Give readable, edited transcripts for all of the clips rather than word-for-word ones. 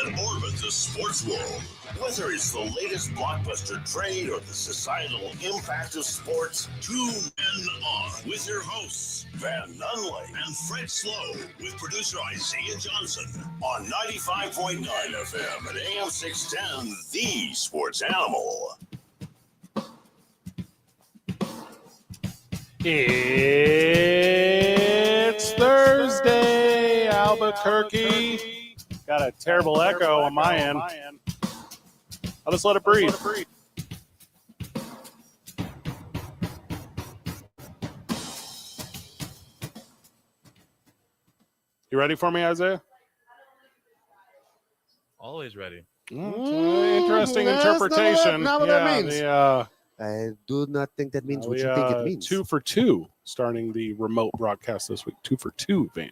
that orbit the sports world. Whether it's the latest blockbuster trade or the societal impact of sports, 2 men on with your hosts, Van Nunley and Fred Slow, with producer Isaiah Johnson on 95.9 FM and AM 610, The Sports Animal. It's Thursday, Albuquerque. Got a terrible echo on my end. I'll just let it breathe. You ready for me, Isaiah? Always ready. Interesting interpretation. Not what that means. The, I do not think that means what you think it means. 2 for 2 starting the remote broadcast this week. 2 for 2, Van.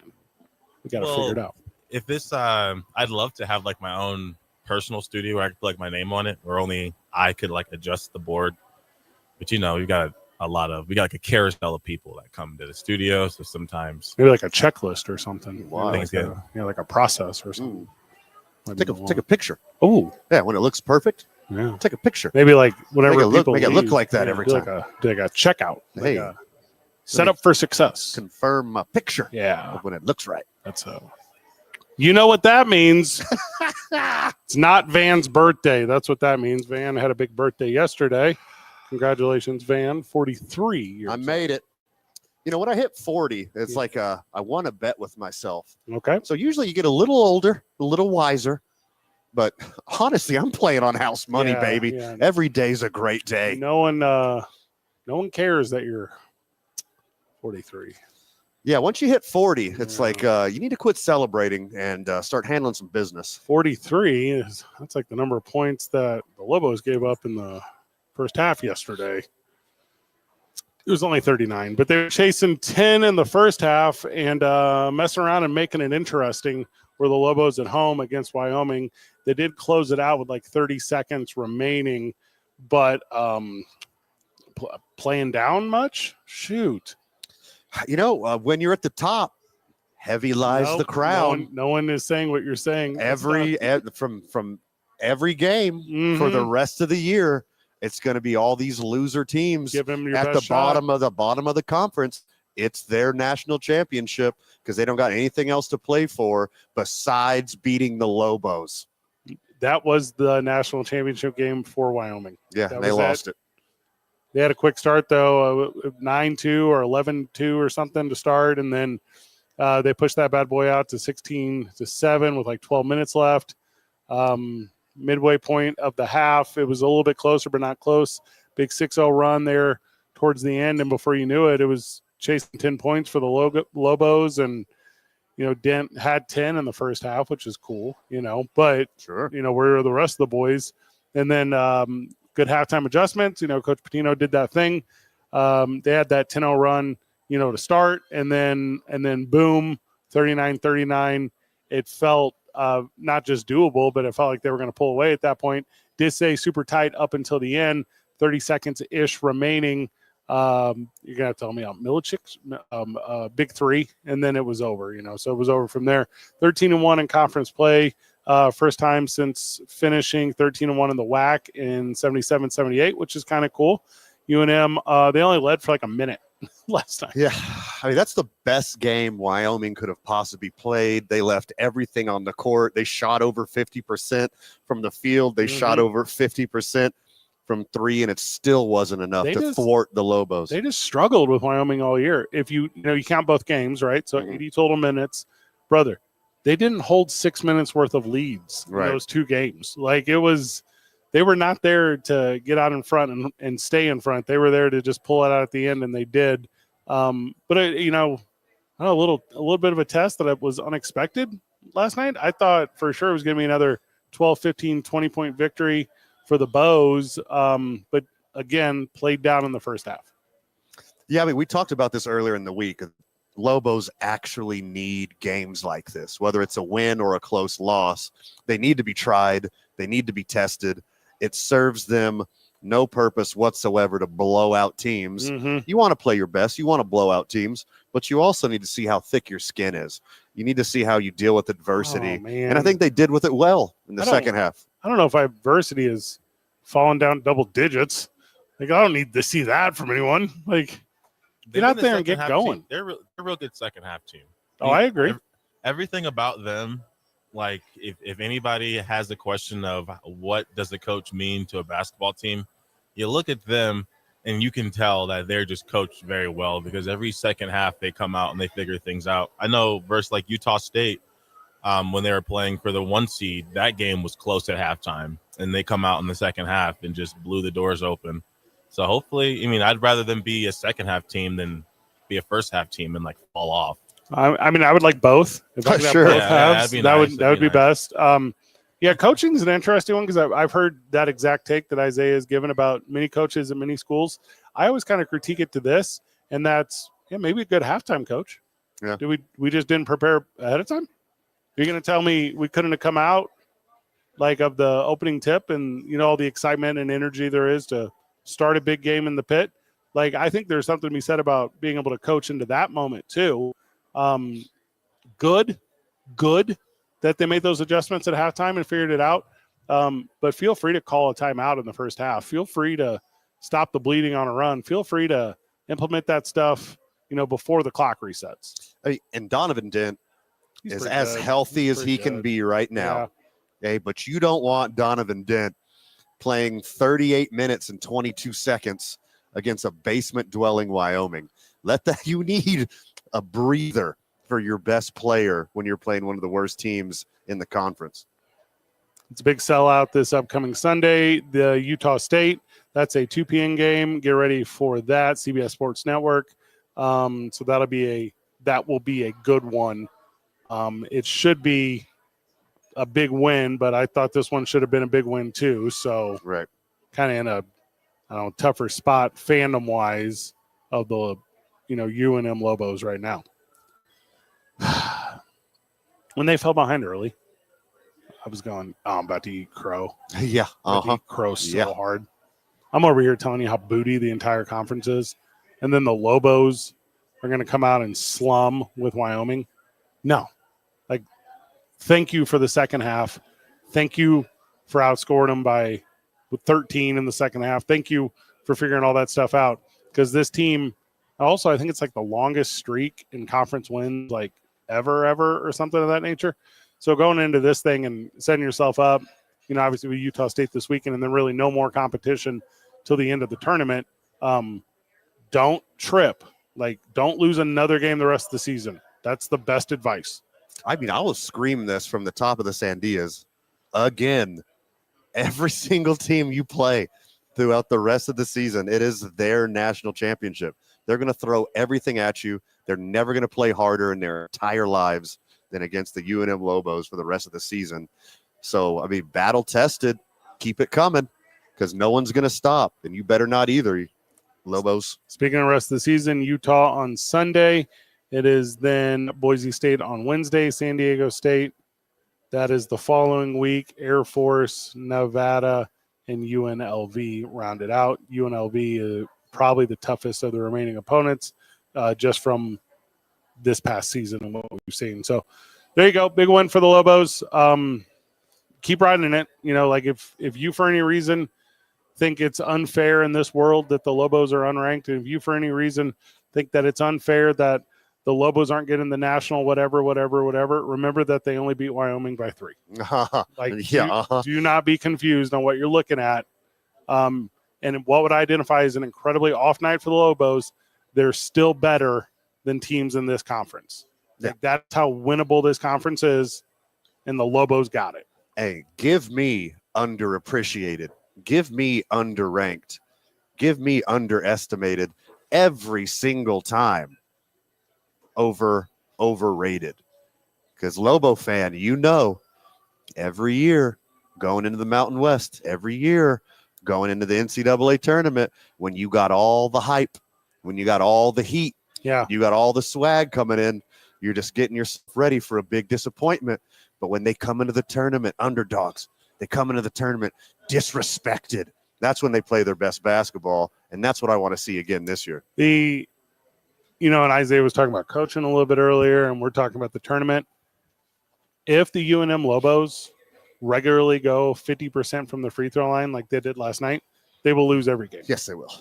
We got to figure it out. If this, I'd love to have like my own personal studio where I could put like my name on it, where only I could like adjust the board. But you know, we got like a carousel of people that come to the studio. So sometimes Maybe like a checklist or something. Wow. Like a process or something. Take a picture. Oh, yeah, when it looks perfect, yeah. take a picture. Maybe like whenever make it look like that every time. Do like a checkout. Hey, set up for success. Confirm a picture. Yeah, when it looks right. That's you know what that means. It's not Van's birthday. That's what that means. Van had a big birthday yesterday. Congratulations, Van. 43 years I made it. You know, when I hit 40, it's like I want to bet with myself. Okay. So usually you get a little older, a little wiser. But honestly, I'm playing on house money, baby. Yeah. Every day's a great day. No one cares that you're 43. Yeah, once you hit 40, it's like you need to quit celebrating and start handling some business. 43 that's like the number of points that the Lobos gave up in the first half yesterday. It was only 39, but they were chasing 10 in the first half and messing around and making it interesting. Were the Lobos at home against Wyoming? They did close it out with like 30 seconds remaining, but playing down much? Shoot. You know, when you're at the top, heavy lies the crown. No one is saying what you're saying. From every game for the rest of the year, it's going to be all these loser teams Give them your at best the shot. bottom of the conference. It's their national championship because they don't got anything else to play for besides beating the Lobos. That was the national championship game for Wyoming. Yeah, they lost it. They had a quick start, though, 9-2 or 11-2 or something to start, and then they pushed that bad boy out to 16-7 with like 12 minutes left. Midway point of the half, it was a little bit closer, but not close. Big 6-0 run there towards the end, and before you knew it, it was chasing 10 points for the Lobos, and Dent had 10 in the first half, which is cool, but sure, where are the rest of the boys? And then good halftime adjustments. Coach Patino did that thing. They had that 10-0 run, to start, and then boom, 39-39. It felt not just doable, but it felt like they were going to pull away at that point. Did stay super tight up until the end, 30 seconds-ish remaining. You're gonna have to tell me out. Milichik's big three, and then it was over. So it was over from there. 13-1 in conference play, first time since finishing 13-1 in the WAC in 77-78, which is kind of cool. UNM they only led for like a minute last time. Yeah, I mean that's the best game Wyoming could have possibly played. They left everything on the court. They shot over 50% from the field. They shot over 50% from three, and it still wasn't enough to thwart the Lobos. They just struggled with Wyoming all year. If you count both games, right? So 80 total minutes, brother. They didn't hold 6 minutes worth of leads in those two games. Like they were not there to get out in front and stay in front. They were there to just pull it out at the end, and they did. But a little bit of a test that was unexpected last night. I thought for sure it was going to be another 12, 15, 20-point victory for the Bows, but again, played down in the first half. Yeah, I mean, we talked about this earlier in the week. Lobos actually need games like this, whether it's a win or a close loss. They need to be tried. They need to be tested. It serves them no purpose whatsoever to blow out teams. You want to play your best. You want to blow out teams, but you also need to see how thick your skin is. You need to see how you deal with adversity. Oh, man. And I think they did with it well in the second half. I don't know if adversity is falling down double digits. Like, I don't need to see that from anyone. Like, get out there and get going. Team. They're a real good second half team. Oh, I agree. Everything about them, like if anybody has a question of what does the coach mean to a basketball team, you look at them and you can tell that they're just coached very well, because every second half they come out and they figure things out. I know versus like Utah State, when they were playing for the 1 seed, that game was close at halftime, and they come out in the second half and just blew the doors open. So hopefully, I mean, I'd rather them be a second half team than be a first half team and like fall off. I mean, I would like both. If I could have both halves, that would be best. Yeah, coaching is an interesting one, because I've heard that exact take that Isaiah has given about many coaches at many schools. I always kind of critique it to this, and that's maybe a good halftime coach. Yeah. We just didn't prepare ahead of time? You're going to tell me we couldn't have come out like of the opening tip and all the excitement and energy there is to start a big game in the pit? Like, I think there's something to be said about being able to coach into that moment too. Good that they made those adjustments at halftime and figured it out. But feel free to call a timeout in the first half. Feel free to stop the bleeding on a run. Feel free to implement that stuff, before the clock resets. And Donovan Dent is as healthy as he can be right now. Yeah. Okay, but you don't want Donovan Dent playing 38 minutes and 22 seconds against a basement-dwelling Wyoming. You need a breather for your best player when you're playing one of the worst teams in the conference. It's a big sellout this upcoming Sunday. The Utah State, that's a 2 p.m. game. Get ready for that. CBS Sports Network. So that will be a good one. It should be a big win, but I thought this one should have been a big win too. So right, kind of in a tougher spot fandom wise of the UNM Lobos right now. When they fell behind early, I was going, I'm about to eat crow. Yeah. Eat crow so hard. I'm over here telling you how booty the entire conference is. And then the Lobos are going to come out and slum with Wyoming. No. Like, thank you for the second half. Thank you for outscoring them with 13 in the second half. Thank you for figuring all that stuff out. Because this team, also, I think it's like the longest streak in conference wins, like ever, or something of that nature. So going into this thing and setting yourself up, obviously with Utah State this weekend, and then really no more competition till the end of the tournament. Don't trip. Like, don't lose another game the rest of the season. That's the best advice. I mean, I will scream this from the top of the Sandias again. Every single team you play throughout the rest of the season, it is their national championship. They're going to throw everything at you. They're never going to play harder in their entire lives than against the UNM Lobos for the rest of the season. So, I mean, battle tested. Keep it coming, because no one's going to stop, and you better not either, Lobos. Speaking of the rest of the season, Utah on Sunday. It is then Boise State on Wednesday, San Diego State. That is the following week. Air Force, Nevada, and UNLV rounded out. UNLV is probably the toughest of the remaining opponents, just from this past season and what we've seen. So there you go. Big win for the Lobos. Keep riding it. Like if you for any reason think it's unfair in this world that the Lobos are unranked, and if you for any reason think that it's unfair that the Lobos aren't getting the national whatever, remember that they only beat Wyoming by 3. Do not be confused on what you're looking at. And what would I identify as an incredibly off night for the Lobos, they're still better than teams in this conference. Yeah. Like, that's how winnable this conference is, and the Lobos got it. Hey, give me underappreciated. Give me underranked. Give me underestimated every single time over overrated. Because Lobo fan, every year going into the Mountain West, every year going into the NCAA tournament, when you got all the hype, when you got all the heat, you got all the swag coming in, you're just getting yourself ready for a big disappointment. But when they come into the tournament, underdogs, they come into the tournament disrespected. That's when they play their best basketball, and that's what I want to see again this year. and Isaiah was talking about coaching a little bit earlier, and we're talking about the tournament. If the UNM Lobos regularly go 50% from the free throw line like they did last night, they will lose every game. Yes, they will.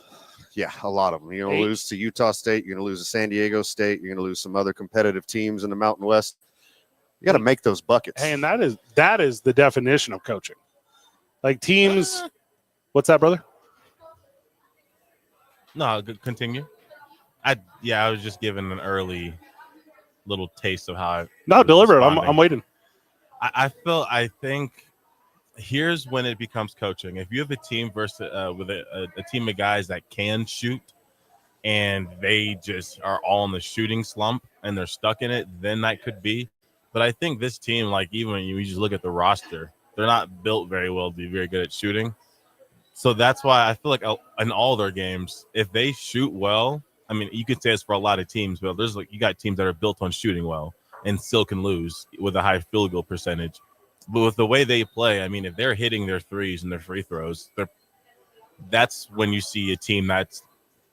Yeah, a lot of them. You're going to lose to Utah State. You're going to lose to San Diego State. You're going to lose some other competitive teams in the Mountain West. You got to make those buckets. Hey, and that is the definition of coaching. Like teams, what's that, brother? No, continue. I was just giving an early little taste of how. No, deliver it. I'm waiting. I think here's when it becomes coaching. If you have a team versus with a team of guys that can shoot and they just are all in the shooting slump and they're stuck in it, then that could be. But I think this team, like even when you just look at the roster, they're not built very well to be very good at shooting. So that's why I feel like in all their games, if they shoot well, I mean, you could say this for a lot of teams, but you got teams that are built on shooting well and still can lose with a high field goal percentage. But with the way they play, I mean, if they're hitting their threes and their free throws, that's when you see a team that's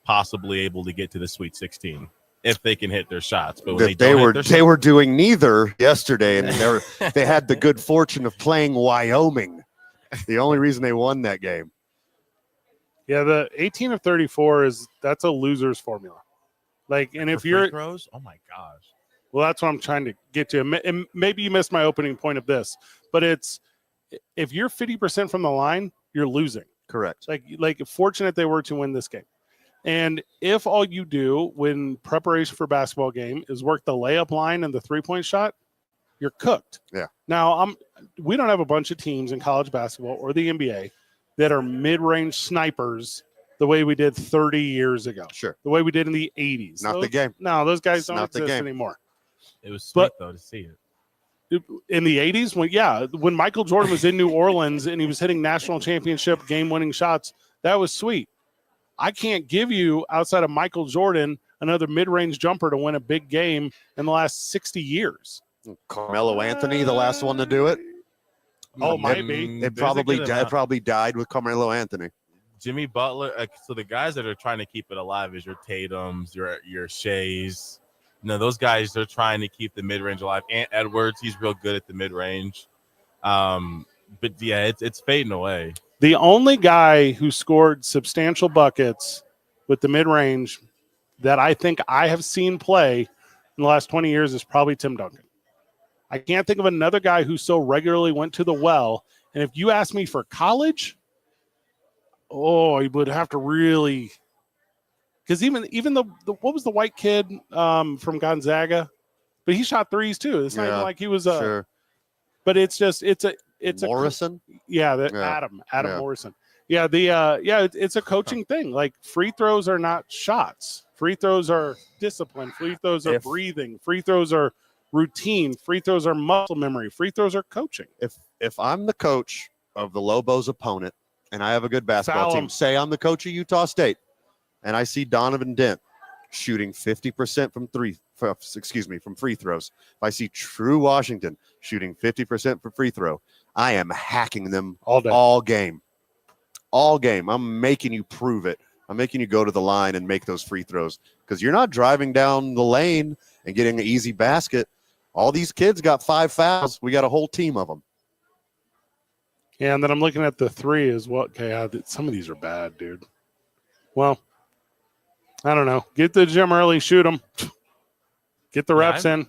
possibly able to get to the Sweet 16 if they can hit their shots. But when they were doing neither yesterday, and they had the good fortune of playing Wyoming. The only reason they won that game. Yeah, the 18 of 34 that's a loser's formula. Like, and if you're free throws, oh my gosh. Well, that's what I'm trying to get to. And maybe you missed my opening point of this, but it's if you're 50% from the line, you're losing. Correct. Like fortunate they were to win this game. And if all you do when preparation for a basketball game is work the layup line and the three-point shot, you're cooked. Yeah. Now, we don't have a bunch of teams in college basketball or the NBA that are mid-range snipers the way we did 30 years ago. Sure. The way we did in the 80s. Not the game. No, those guys don't exist anymore. It was sweet, though, to see it. In the 80s, when Michael Jordan was in New Orleans and he was hitting national championship game-winning shots, that was sweet. I can't give you, outside of Michael Jordan, another mid-range jumper to win a big game in the last 60 years. Carmelo Anthony, the last one to do it. Oh, might be. It probably died with Carmelo Anthony. Jimmy Butler. So the guys that are trying to keep it alive is your Tatums, your Shays. Those guys, they're trying to keep the mid-range alive. Ant Edwards, he's real good at the mid-range. But, yeah, it's fading away. The only guy who scored substantial buckets with the mid-range that I think I have seen play in the last 20 years is probably Tim Duncan. I can't think of another guy who so regularly went to the well. And if you ask me for college, you would have to really – because even the what was the white kid from Gonzaga? But he shot threes too. It's not even like he was sure. But it's Morrison? Adam Morrison. Yeah, it's a coaching thing. Like free throws are not shots. Free throws are discipline. Free throws are breathing. Free throws are routine. Free throws are muscle memory. Free throws are coaching. If I'm the coach of the Lobos opponent and I have a good basketball team, say I'm the coach of Utah State, and I see Donovan Dent shooting 50% from free throws. If I see True Washington shooting 50% for free throw, I am hacking them all game. All game. I'm making you prove it. I'm making you go to the line and make those free throws because you're not driving down the lane and getting an easy basket. All these kids got 5 fouls. We got a whole team of them. Yeah, and then I'm looking at the three as well. Okay, some of these are bad, dude. Well, I don't know. Get to the gym early, shoot them. Get the reps in.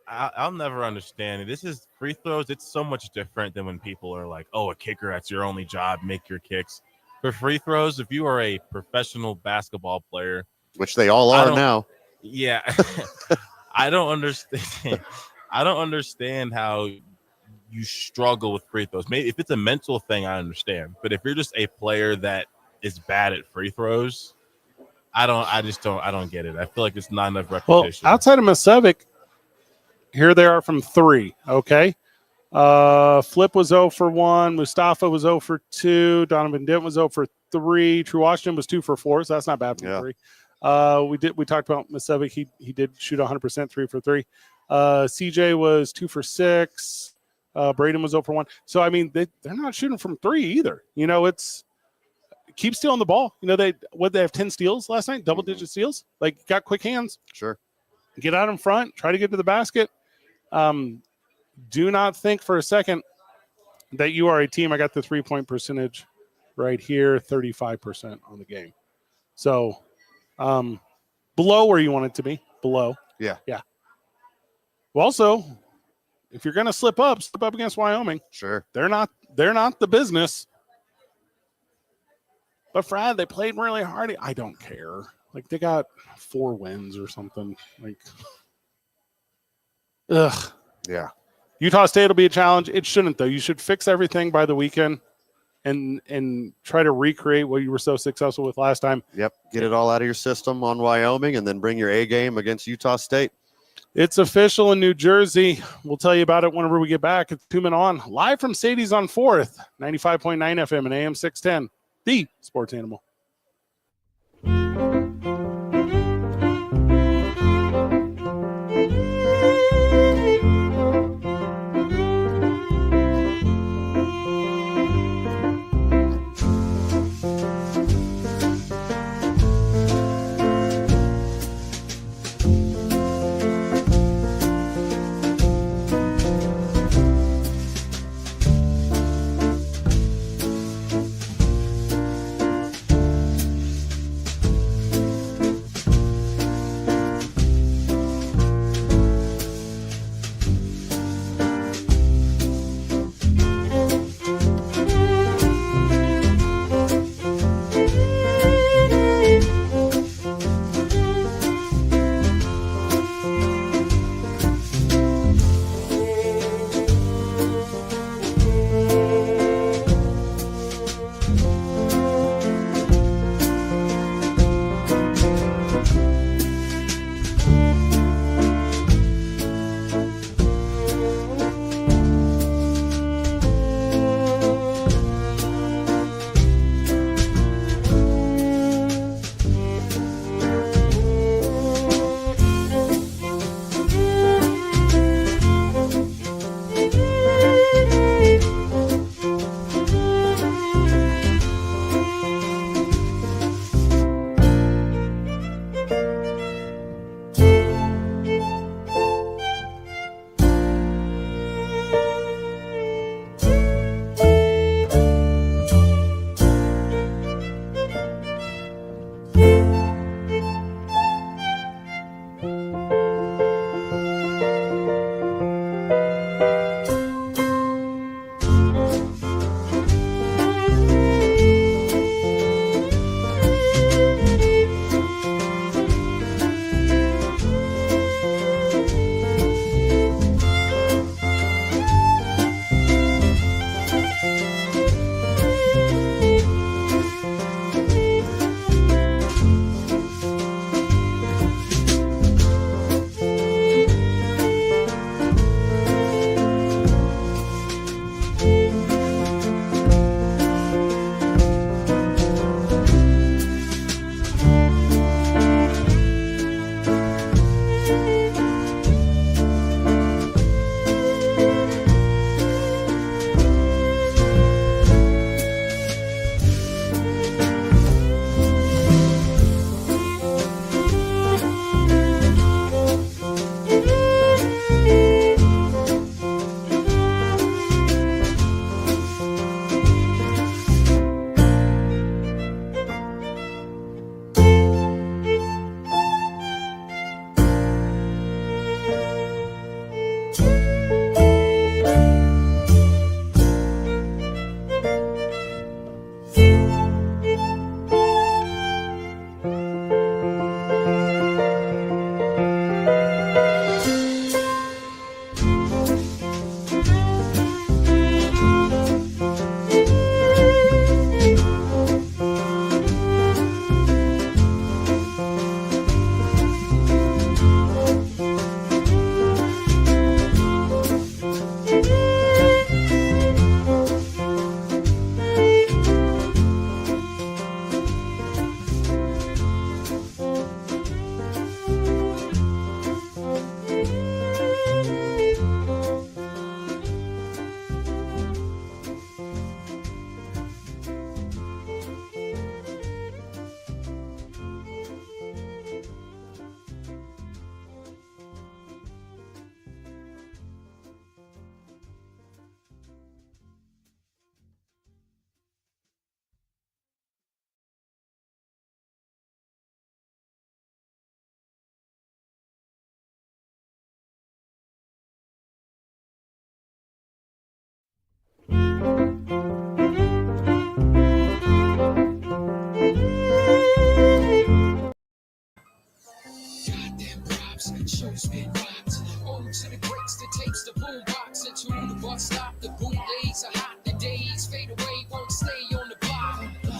I'll never understand it. This is free throws. It's so much different than when people are like, a kicker, that's your only job, make your kicks. For free throws, if you are a professional basketball player. Which they all are now. Yeah. I don't understand. I don't understand how you struggle with free throws. Maybe if it's a mental thing, I understand. But if you're just a player that is bad at free throws, I don't get it. I feel like it's not enough repetition. Well, outside of Masevic, here they are from 3, okay? Flip was 0 for 1. Mustafa was 0 for 2. Donovan Dent was 0 for 3. True Washington was 2 for 4, so that's not bad from 3. We talked about Masevic. He did shoot 100%, 3 for 3. CJ was 2 for 6. Braden was 0 for 1. So, I mean, they're not shooting from 3 either. keep stealing the ball. They have 10 steals last night, double-digit steals. Like, got quick hands. Sure. Get out in front, try to get to the basket. Do not think for a second that you are a team. I got the 3-point percentage right here, 35% on the game. So below where you want it to be, below. Yeah. Well, also, if you're going to slip up against Wyoming. Sure. They're not the business. But Brad, they played really hard. I don't care. Like, they got 4 wins or something. Like, ugh. Yeah. Utah State will be a challenge. It shouldn't, though. You should fix everything by the weekend and try to recreate what you were so successful with last time. Yep. Get it all out of your system on Wyoming and then bring your A game against Utah State. It's official in New Jersey. We'll tell you about it whenever we get back. It's 2 Men On, live from Sadie's on 4th, 95.9 FM and AM 610, the Sports Animal.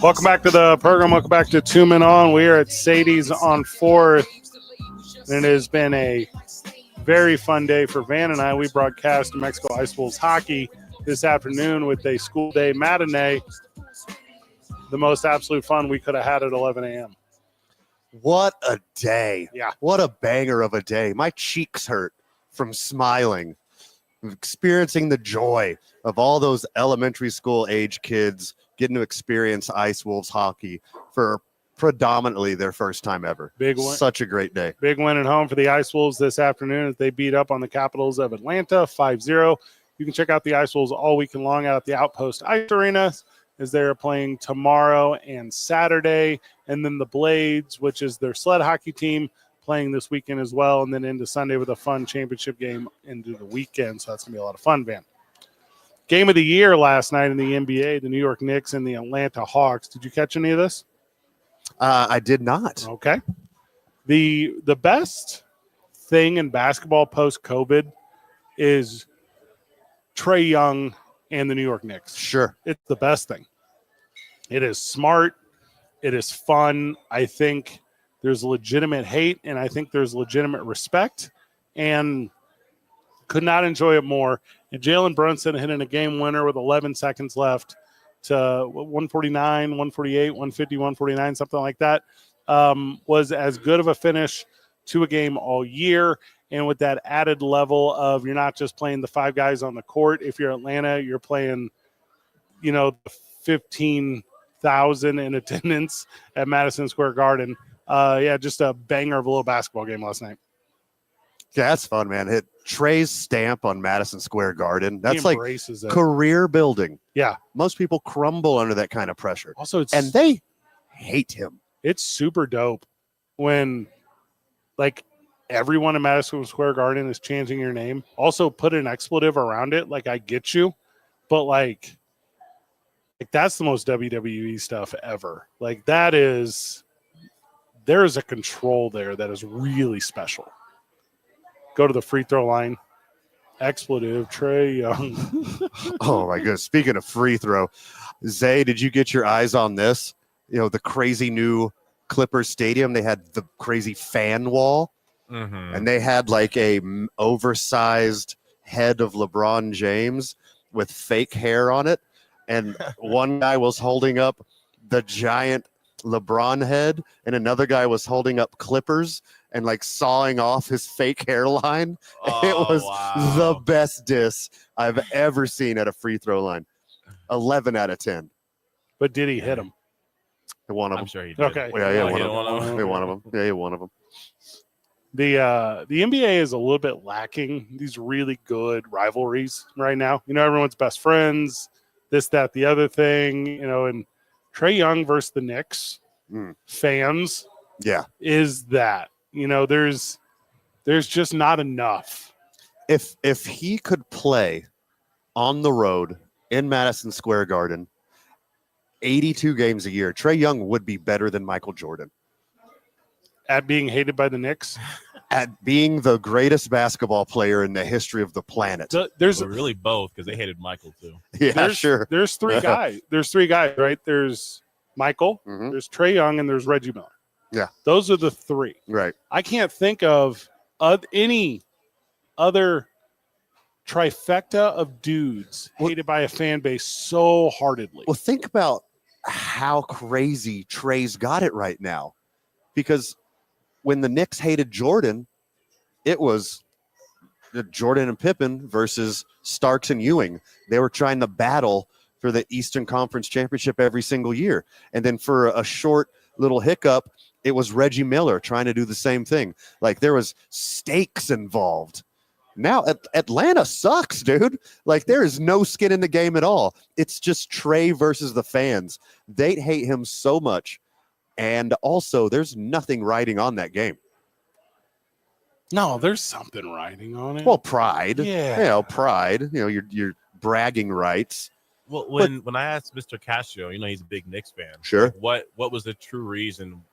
Welcome back to the program. Welcome back to Two Men On. We are at Sadie's on 4th, and it has been a very fun day for Van and I. We broadcast New Mexico Ice Wolves hockey this afternoon with a school day matinee. The most absolute fun we could have had at 11 a.m. What a day. Yeah. What a banger of a day. My cheeks hurt from smiling, experiencing the joy of all those elementary school age kids getting to experience Ice Wolves hockey for predominantly their first time ever. Big win. Such a great day. Big win at home for the Ice Wolves this afternoon as they beat up on the Capitals of Atlanta 5-0. You can check out the Ice Wolves all weekend long out at the Outpost Ice Arena as they're playing tomorrow and Saturday. And then the Blades, which is their sled hockey team, playing this weekend as well. And then into Sunday with a fun championship game into the weekend. So that's going to be a lot of fun, Van. Game of the year last night in the NBA, the New York Knicks and the Atlanta Hawks. Did you catch any of this? I did not. Okay. The best thing in basketball post-COVID is Trae Young and the New York Knicks. Sure. It's the best thing. It is smart. It is fun. I think there's legitimate hate, and I think there's legitimate respect, and could not enjoy it more. And Jalen Brunson hitting a game winner with 11 seconds left to 149, 148, 150, 149, something like that, was as good of a finish to a game all year. And with that added level of you're not just playing the 5 guys on the court. If you're Atlanta, you're playing, the 15,000 in attendance at Madison Square Garden. Just a banger of a little basketball game last night. Yeah, that's fun, man. Hit Trey's stamp on Madison Square Garden. That's like it. career building. Yeah. Most people crumble under that kind of pressure. Also, and they hate him. It's super dope when, everyone in Madison Square Garden is chanting your name. Also, put an expletive around it. I get you. But, that's the most WWE stuff ever. There's a control there that is really special. Go to the free throw line. Expletive, Trae Young. Oh, my goodness. Speaking of free throw, Zay, did you get your eyes on this? The crazy new Clippers stadium. They had the crazy fan wall, and they had a oversized head of LeBron James with fake hair on it. And one guy was holding up the giant LeBron head, and another guy was holding up Clippers and sawing off his fake hairline. It was the best diss I've ever seen at a free throw line. 11 out of 10. But did he hit him? One of them. I'm sure he did. Okay. Yeah, one of them. One of them. Yeah, one of them. The NBA is a little bit lacking these really good rivalries right now. Everyone's best friends, this, that, the other thing, and Trae Young versus the Knicks fans. Yeah. Is that, there's just not enough. If he could play on the road in Madison Square Garden 82 games a year, Trae Young would be better than Michael Jordan. At being hated by the Knicks? At being the greatest basketball player in the history of the planet. There's really both, because they hated Michael too. Yeah, sure. There's 3 guys. There's 3 guys, right? There's Michael, there's Trae Young, and there's Reggie Miller. Yeah. Those are the 3. Right. I can't think of any other trifecta of dudes hated by a fan base so heartedly. Well, think about how crazy Trey's got it right now. Because when the Knicks hated Jordan, it was Jordan and Pippen versus Starks and Ewing. They were trying to battle for the Eastern Conference Championship every single year. And then for a short little hiccup, it was Reggie Miller trying to do the same thing. There was stakes involved. Now Atlanta sucks, dude. There is no skin in the game at all. It's just Trae versus the fans. They hate him so much. And also, there's nothing riding on that game. No, there's something riding on it. Well, pride. Yeah. Pride. Your bragging rights. Well, when I asked Mr. Cascio, he's a big Knicks fan. Sure. What was the true reason,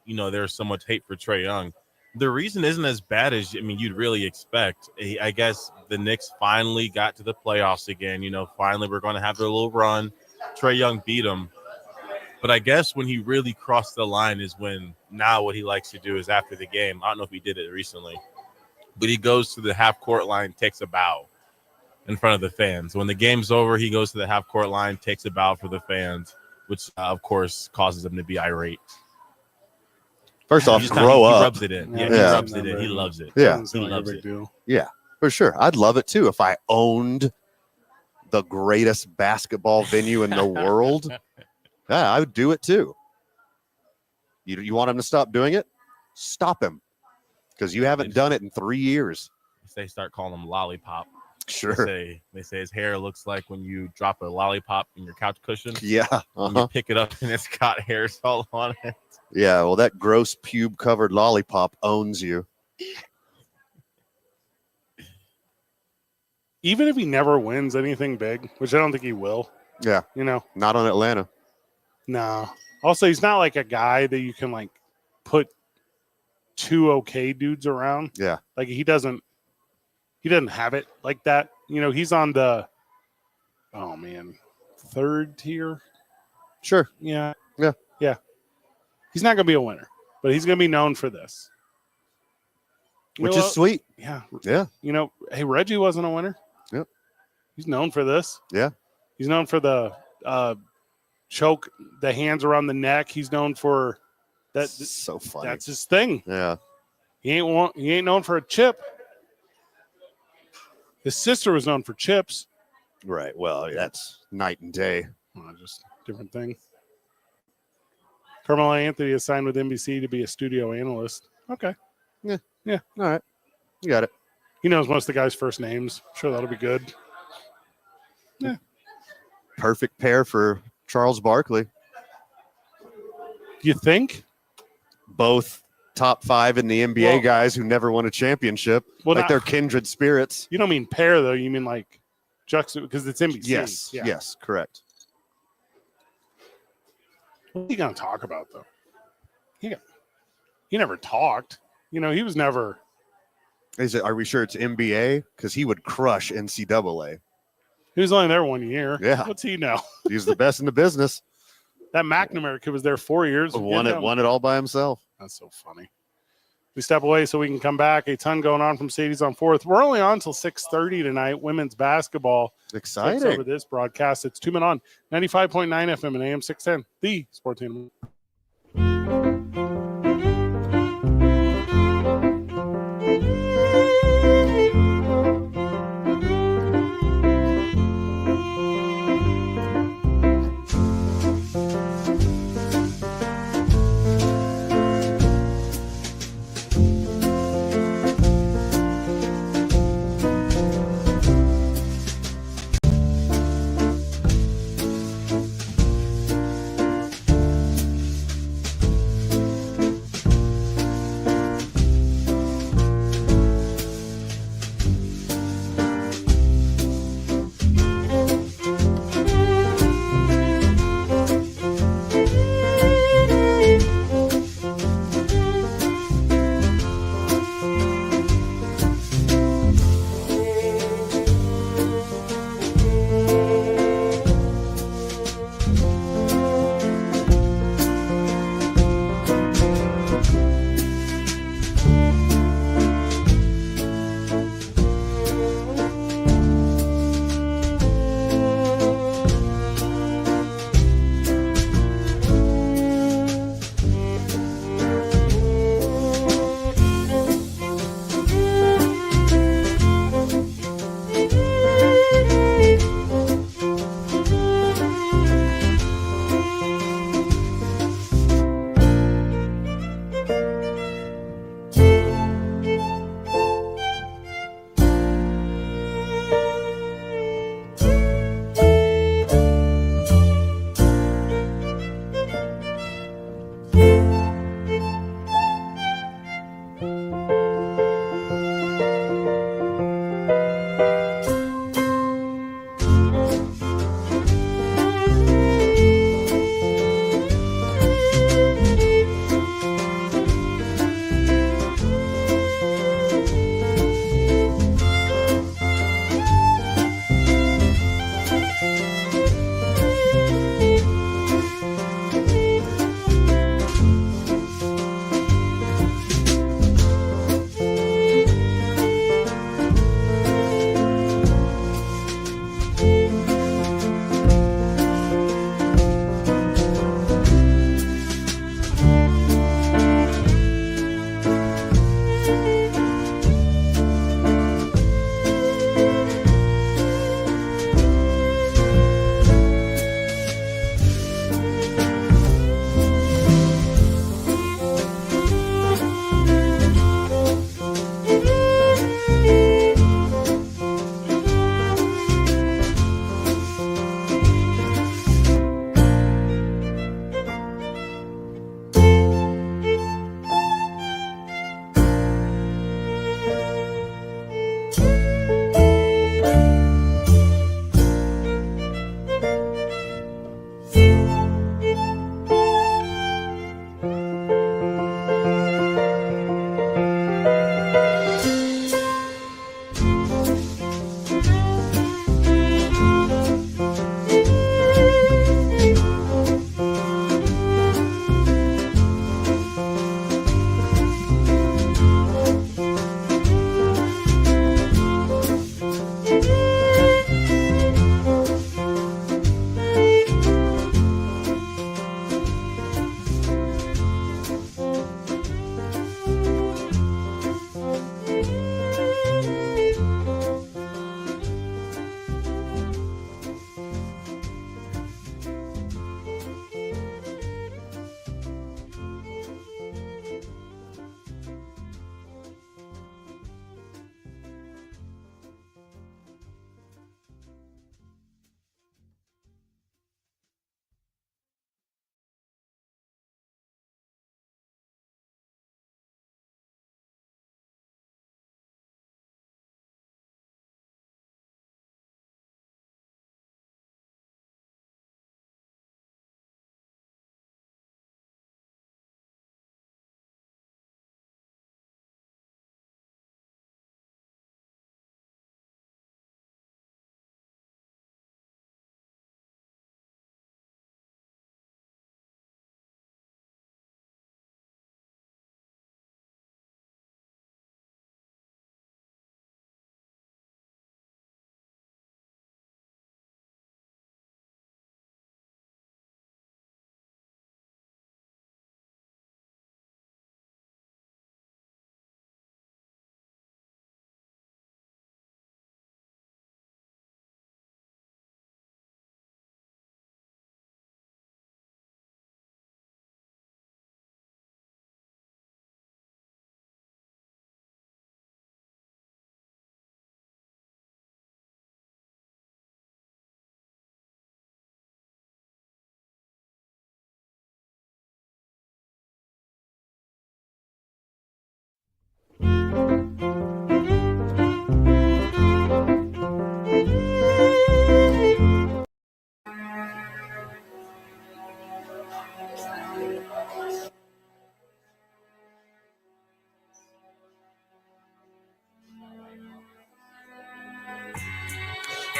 there's so much hate for Trae Young? The reason isn't as bad as you'd really expect. I guess the Knicks finally got to the playoffs again. Finally we're going to have a little run. Trae Young beat them. But I guess when he really crossed the line is when now what he likes to do is after the game. I don't know if he did it recently, but he goes to the half court line, takes a bow in front of the fans. When the game's over, he goes to the half court line, takes a bow for the fans, which of course causes them to be irate. First off, He grow up. He rubs it in. Yeah, he rubs it in. He loves it. Yeah. Doesn't seem He like a loves big it. deal. Yeah, for sure. I'd love it too if I owned the greatest basketball venue in the world. Yeah, I would do it too. You want him to stop doing it? Stop him, because you haven't done it in 3 years. They start calling him Lollipop. Sure. They say his hair looks like when you drop a lollipop in your couch cushion. Yeah. When you pick it up and it's got hairs all on it. Yeah. Well, that gross pube-covered lollipop owns you. Even if he never wins anything big, which I don't think he will. Yeah. Not on Atlanta. No. Also, he's not like a guy that you can like put two okay dudes around. Yeah. Like he doesn't have it like that. He's on the third tier. Sure. Yeah. Yeah. Yeah. He's not going to be a winner, but he's going to be known for this. Which is sweet. Yeah. Yeah. Hey, Reggie wasn't a winner. Yep. He's known for this. Yeah. He's known for the choke, the hands around the neck. He's known for that. So funny. That's his thing. Yeah. He ain't known for a chip. His sister was known for chips. Right. Well, that's night and day. Just different thing. Carmelo Anthony is signed with NBC to be a studio analyst. Okay. Yeah. Yeah. All right. You got it. He knows most of the guys' first names. Sure, that'll be good. Yeah. Perfect pair for Charles Barkley. You think? Both top 5 in the NBA Well, guys who never won a championship. Well, They're kindred spirits. You don't mean pair, though. You mean like juxta, because it's NBC. Yes. Yeah. Yes. Correct. What are you going to talk about, though? He never talked. He was never. Are we sure it's NBA? Because he would crush NCAA. He was only there 1 year. Yeah. What's he know? He's the best in the business. That McNamara kid was there 4 years. Won it all by himself. That's so funny. We step away so we can come back. A ton going on from Sadie's on 4th. We're only on until 6:30 tonight. Women's basketball. Exciting. Takes over this broadcast. It's 2 Men On 95.9 FM and AM 610. The Sports Animal.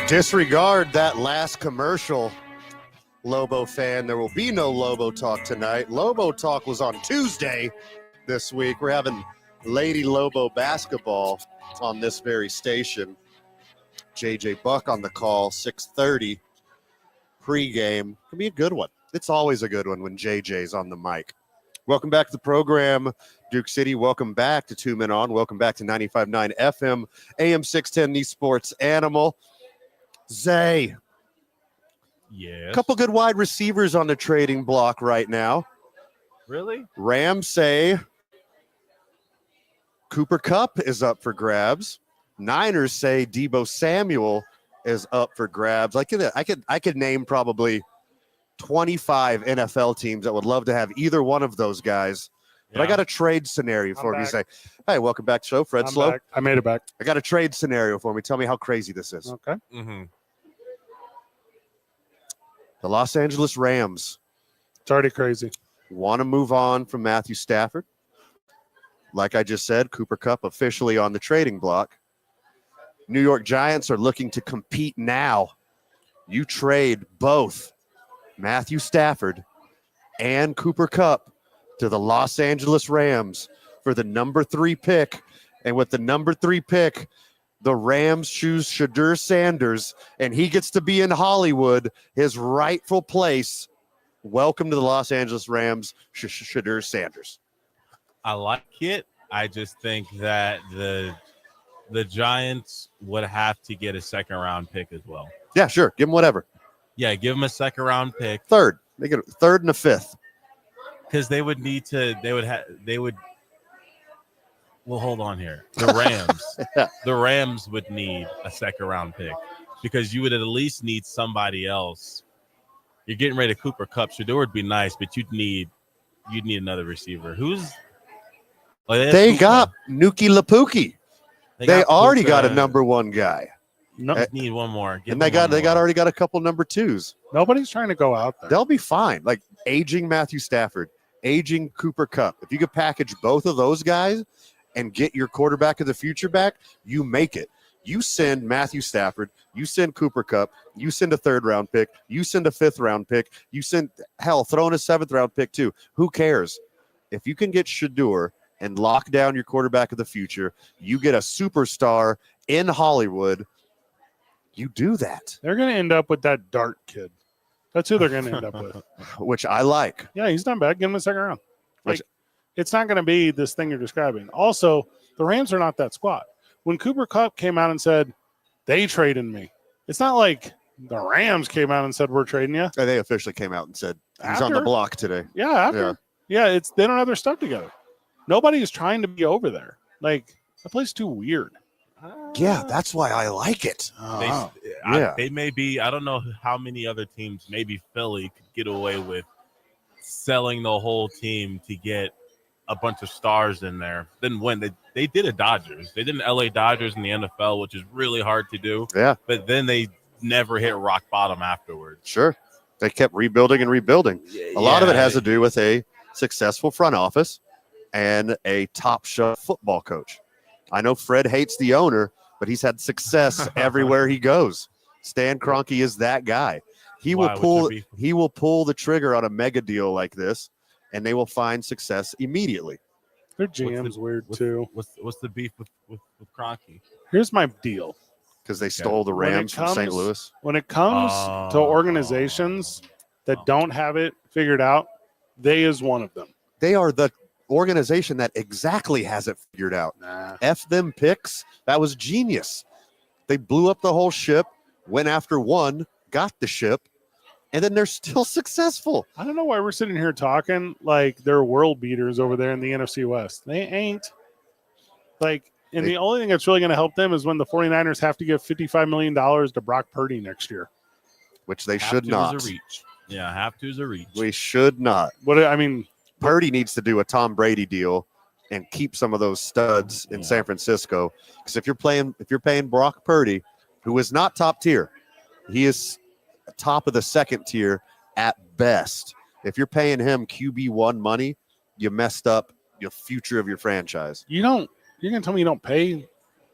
Disregard that last commercial, Lobo fan. There will be no Lobo Talk tonight. Lobo Talk was on Tuesday this week. We're having Lady Lobo basketball on this very station. JJ Buck on the call, 6:30 pregame. Could be a good one. It's always a good one when JJ's on the mic. Welcome back to the program, Duke City. Welcome back to 2 Men On. Welcome back to 95.9 FM, AM 610, the Sports Animal. Zay. Yeah. A couple good wide receivers on the trading block right now. Really? Rams say Cooper Kupp is up for grabs. Niners say Deebo Samuel is up for grabs. I could name probably 25 NFL teams that would love to have either one of those guys. But I got a trade scenario for you. Say, hey, welcome back to the show, Fred Slow. Back. I made it back. I got a trade scenario for me. Tell me how crazy this is. Okay. Mm-hmm. The Los Angeles Rams It's already crazy. want to move on from Matthew Stafford. Like I just said, Cooper Kupp officially on the trading block. New York Giants are looking to compete now. You trade both Matthew Stafford and Cooper Kupp to the Los Angeles Rams for the number 3 pick. And with the number 3 pick, the Rams choose Shadur Sanders, and he gets to be in Hollywood, his rightful place. Welcome to the Los Angeles Rams, Shadur Sanders. I like it. I just think that the Giants would have to get a second-round pick as well. Yeah, sure. Give him whatever. Yeah, give them a second-round pick. Third. They get a third and a fifth. Because they would need to, well, hold on here. The Rams, the Rams would need a second round pick because you would at least need somebody else. You're getting ready to Cooper Kupp. Shadur would be nice, but you'd need another receiver. They got Nuki Lapuki. They already got a number 1 guy. No, Just need one more. And they already got a couple number 2s. nobody's trying to go out there. They'll be fine. Like aging Matthew Stafford, aging Cooper Kupp. If you could package both of those guys and get your quarterback of the future back, you make it. You send Matthew Stafford, you send Cooper Kupp, you send a 3rd round pick, you send a 5th round pick, you send, hell, throw in a 7th round pick too. Who cares? If you can get Shadur and lock down your quarterback of the future, you get a superstar in Hollywood. You do that. They're going to end up with that Dart kid. That's who they're going to end up with. Which I like. Yeah, he's not bad. Give him a second round. Like, it's not going to be this thing you're describing. Also, the Rams are not that squad. When Cooper Kupp came out and said, they traded me, it's not like the Rams came out and said, we're trading you. And they officially came out and said, he's on the block today. Yeah, after. Yeah, they don't have their stuff together. Nobody is trying to be over there. Like, that place is too weird. Yeah, that's why I like it. They may be, I don't know how many other teams, maybe Philly could get away with selling the whole team to get a bunch of stars in there. Then when they did a Dodgers, they did an LA Dodgers in the NFL, which is really hard to do. Yeah. But then they never hit rock bottom afterwards. Sure. They kept rebuilding and rebuilding. A lot of it has to do with a successful front office and a top shelf football coach. I know Fred hates the owner, but he's had success everywhere he goes. Stan Kroenke is that guy. He will pull the trigger on a mega deal like this, and they will find success immediately. Their GM's weird too. What's the beef with Kroenke? Here's my deal. Because they stole the Rams from St. Louis. When it comes to organizations that don't have it figured out, they is one of them. They are the organization that exactly has it figured out. F them picks. That was genius. They blew up the whole ship, went after one, got the ship, and then they're still successful. I don't know why we're sitting here talking like they're world beaters over there in the NFC West. They ain't. The only thing that's really going to help them is when the 49ers have to give $55 million to Brock Purdy next year. Which they should not. Have to is a reach. We should not. Purdy needs to do a Tom Brady deal and keep some of those studs in San Francisco. Because if you're paying Brock Purdy, who is not top tier, he is top of the second tier at best. If you're paying him QB1 money, you messed up the future of your franchise. You're gonna tell me you don't pay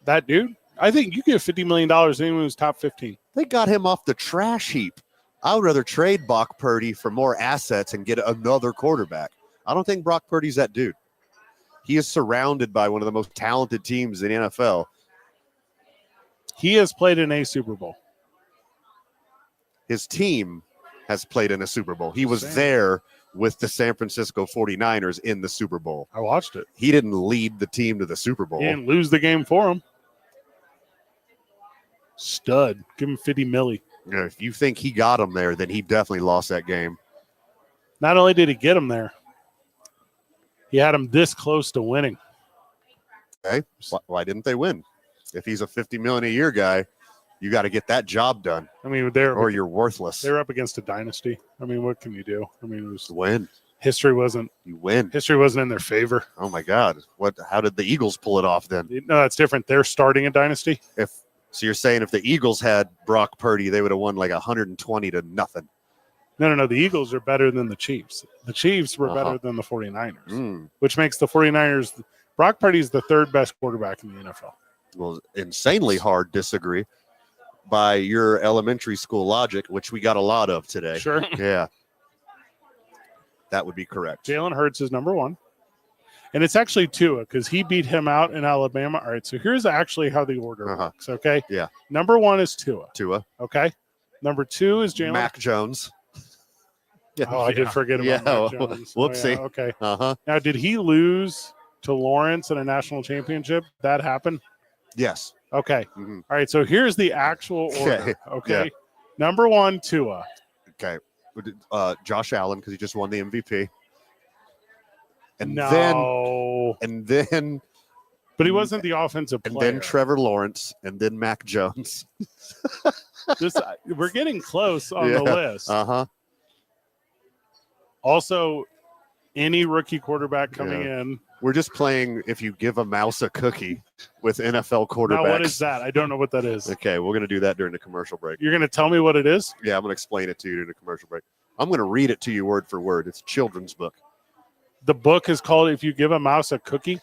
that dude? I think you give $50 million to anyone who's top 15. They got him off the trash heap. I would rather trade Brock Purdy for more assets and get another quarterback. I don't think Brock Purdy's that dude. He is surrounded by one of the most talented teams in the NFL. He has played in a Super Bowl. His team has played in a Super Bowl. He was there with the San Francisco 49ers in the Super Bowl. I watched it. He didn't lead the team to the Super Bowl. He didn't lose the game for him. Stud. Give him 50 milli. If you think he got him there, then he definitely lost that game. Not only did he get him there, he had him this close to winning. Okay. Why didn't they win? If he's a $50 million a year guy, you got to get that job done. I mean, or you're worthless. They're up against a dynasty. I mean, what can you do? I mean, it was win. History wasn't in their favor. Oh my God! How did the Eagles pull it off then? No, that's different. They're starting a dynasty. So you're saying if the Eagles had Brock Purdy, they would have won like 120 to nothing. No. The Eagles are better than the Chiefs. The Chiefs were better than the 49ers, which makes the 49ers. Brock Purdy is the third best quarterback in the NFL. Well, insanely hard disagree by your elementary school logic, which we got a lot of today. Sure. Yeah. That would be correct. Jalen Hurts is number one. And it's actually Tua because he beat him out in Alabama. All right, so here's actually how the order works, okay? Yeah. Number one is Tua. Okay? Number two is Jalen. Mac Jones. Oh, I did forget about Mac Jones. Whoopsie. Oh, yeah. Okay. Now, did he lose to Lawrence in a national championship? That happened? Yes. Okay. All right, so here's the actual order, okay? Yeah. Number one, Tua. Okay. Josh Allen, because he just won the MVP. And then but he wasn't the offensive player. And then Trevor Lawrence, and then Mac Jones. We're getting close on the list. Also, any rookie quarterback coming in. We're just playing if you give a mouse a cookie with NFL quarterbacks. Now, what is that? I don't know what that is. Okay, we're going to do that during the commercial break. You're going to tell me what it is? Yeah, I'm going to explain it to you during the commercial break. I'm going to read it to you word for word. It's a children's book. The book is called If You Give a Mouse a Cookie?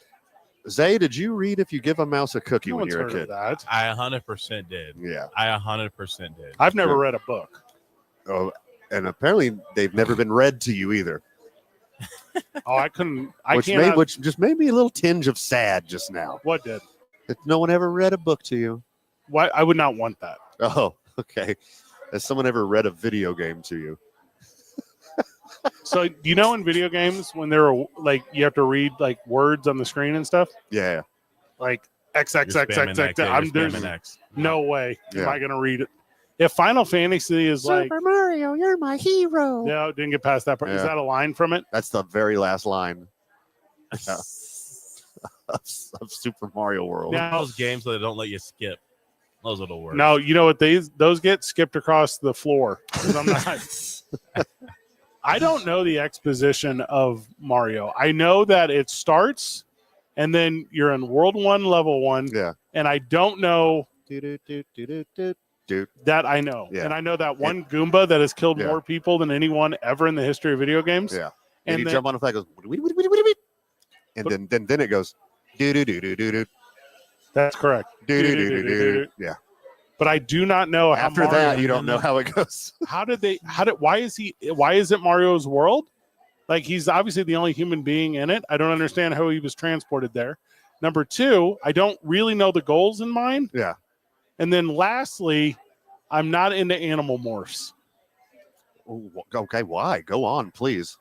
Zay, did you read If You Give a Mouse a Cookie when you were a kid? That. I 100% did. Yeah. I 100% did. I've never read a book. Oh, and apparently they've never been read to you either. Oh, I couldn't. Which just made me a little tinge of sad just now. What did? If no one ever read a book to you. Why? I would not want that. Oh, okay. Has someone ever read a video game to you? So, do you know in video games when there are like you have to read like words on the screen and stuff? Yeah. Like XXXXX. There's no way am I going to read it. If Final Fantasy is like Super Mario, you're my hero. No, didn't get past that part. Is that a line from it? That's the very last line of Super Mario World. Now, those games that don't let you skip. Those are the worst. No, you know what those get skipped across the floor. I'm not. I don't know the exposition of Mario. I know that it starts, and then you're in World 1, Level 1. Yeah. And I don't know that I know. Yeah. And I know that one Goomba that has killed more people than anyone ever in the history of video games. Yeah. And you jump on a flag, goes, and then it goes, do. That's correct. Yeah. But I do not know how after Mario, that you don't know how it goes. Why is it Mario's world? Like he's obviously the only human being in it. I don't understand how he was transported there. Number two, I don't really know the goals in mind. Yeah. And then lastly, I'm not into animal morphs. Okay, why? Go on, please.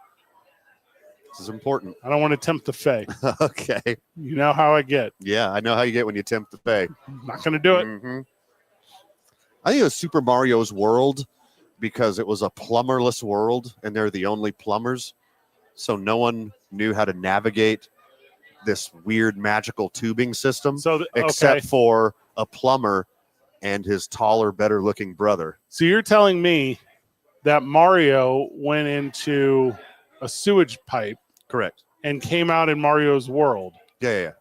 This is important. I don't want to tempt the fae. Okay. You know how I get. Yeah, I know how you get when you tempt the fae. I'm not going to do it. Mm-hmm. I think it was Super Mario's World because it was a plumberless world and they're the only plumbers. So no one knew how to navigate this weird magical tubing system except for a plumber and his taller, better looking brother. So you're telling me that Mario went into a sewage pipe. Correct. And came out in Mario's world. Yeah.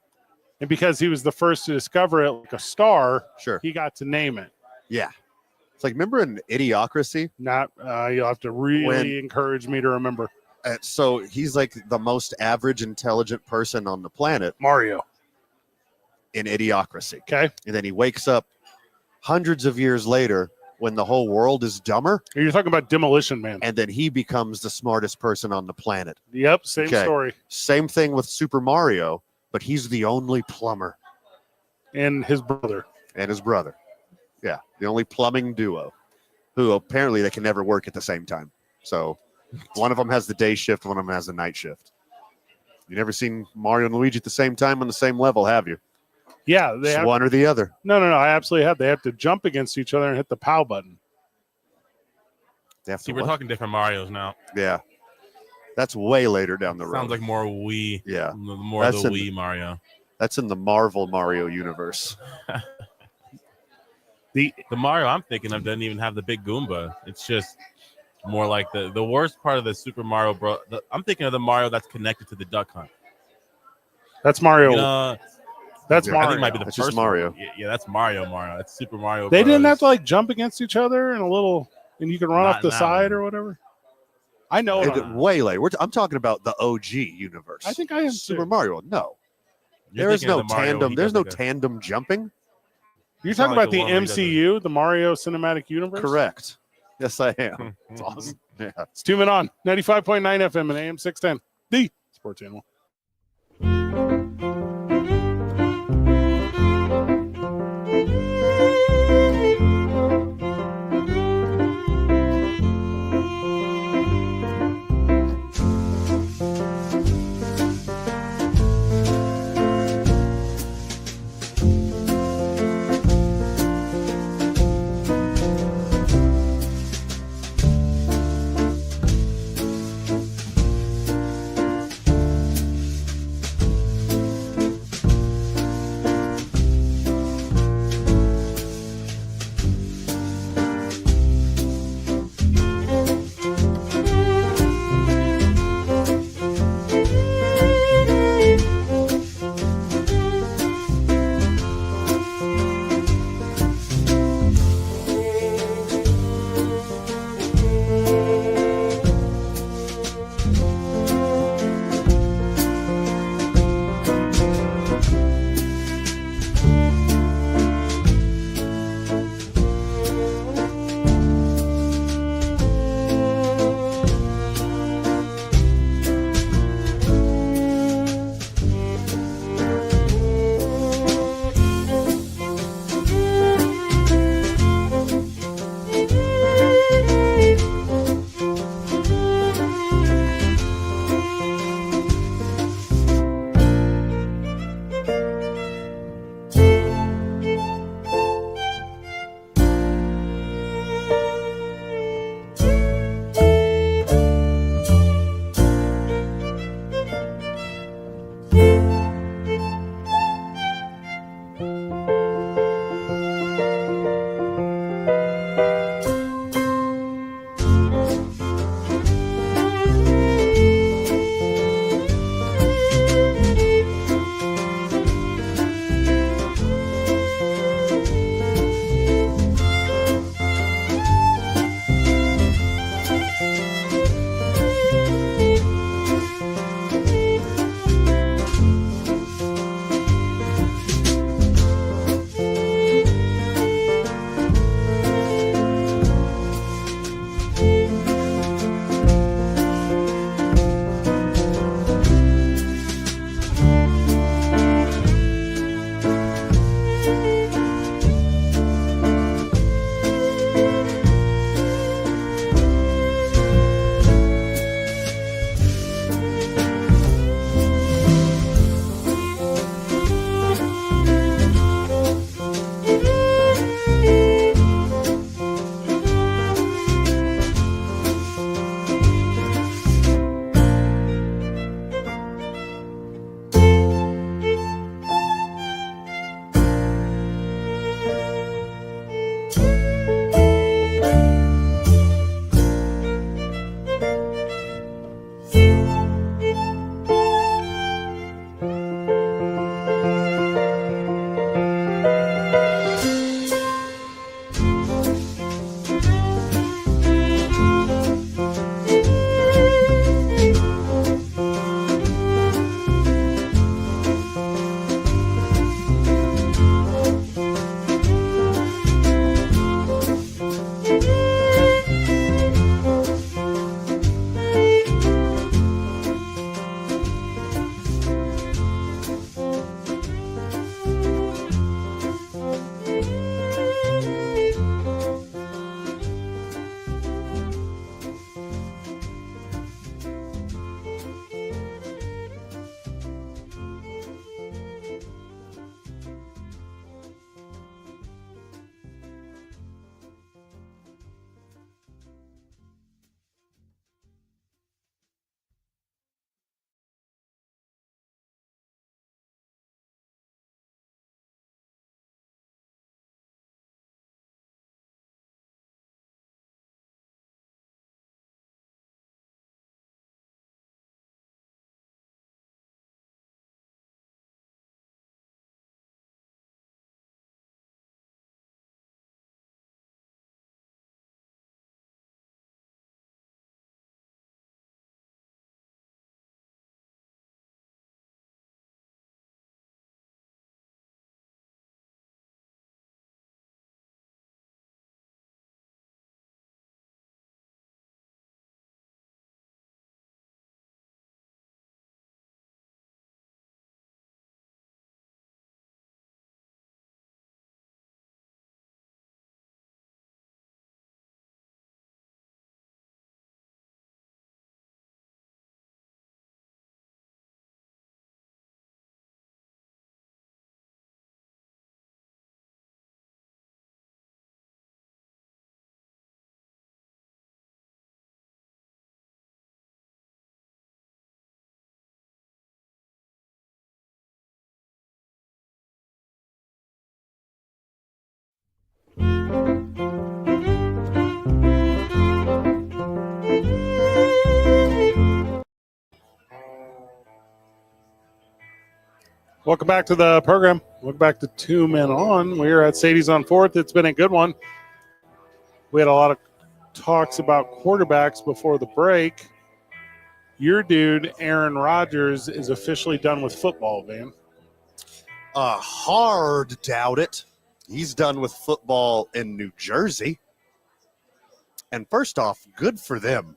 And because he was the first to discover it like a star, Sure. he got to name it. Yeah. It's like, remember in Idiocracy? Not, you'll have to really encourage me to remember. So he's like the most average, intelligent person on the planet Mario. in Idiocracy. Okay. And then he wakes up hundreds of years later when the whole world is dumber. You're talking about Demolition Man. And then he becomes the smartest person on the planet. Yep. Same Okay. story. Same thing with Super Mario, but he's the only plumber. And his brother. And his brother. Yeah. The only plumbing duo who apparently they can never work at the same time. So one of them has the day shift, one of them has the night shift. You never seen Mario and Luigi at the same time on the same level, have you? Yeah. They It's have, one or the other. no. I absolutely have. They have to jump against each other and hit the POW button. They have See, to we're what? talking different Marios now. Yeah. That's way later down the road. Sounds like more Wii. Yeah. More That's the in- Wii Mario. That's in the Marvel Mario universe. The Mario I'm thinking of doesn't even have the big Goomba. It's just more like the worst part of the Super Mario Bros. I'm thinking of the Mario that's connected to the Duck Hunt. That's Mario. You know, That's Yeah, Mario. I think it might be the That's first just Mario. one. Yeah, that's Mario. That's Super Mario. They didn't Bros. have to like jump against each other and and you can run Not off the in that side one. or whatever. I know. Way later. I'm talking about the OG universe. I think I am Super too. Mario. No. You're There is thinking no of the Mario, tandem. he There's does no like a- tandem jumping. You're It's talking not like about the the one where he does MCU, the Mario Cinematic Universe? Correct. Yes, I am. It's Awesome. Yeah. It's 2 Men On, 95.9 FM and AM 610, the sports animal. Welcome back to the program. Welcome back to Two Men On. We're at Sadie's on 4th. It's been a good one. We had a lot of talks about quarterbacks before the break. Your dude, Aaron Rodgers, is officially done with football, Van. Hard doubt it. He's done with football in New Jersey. And first off, good for them.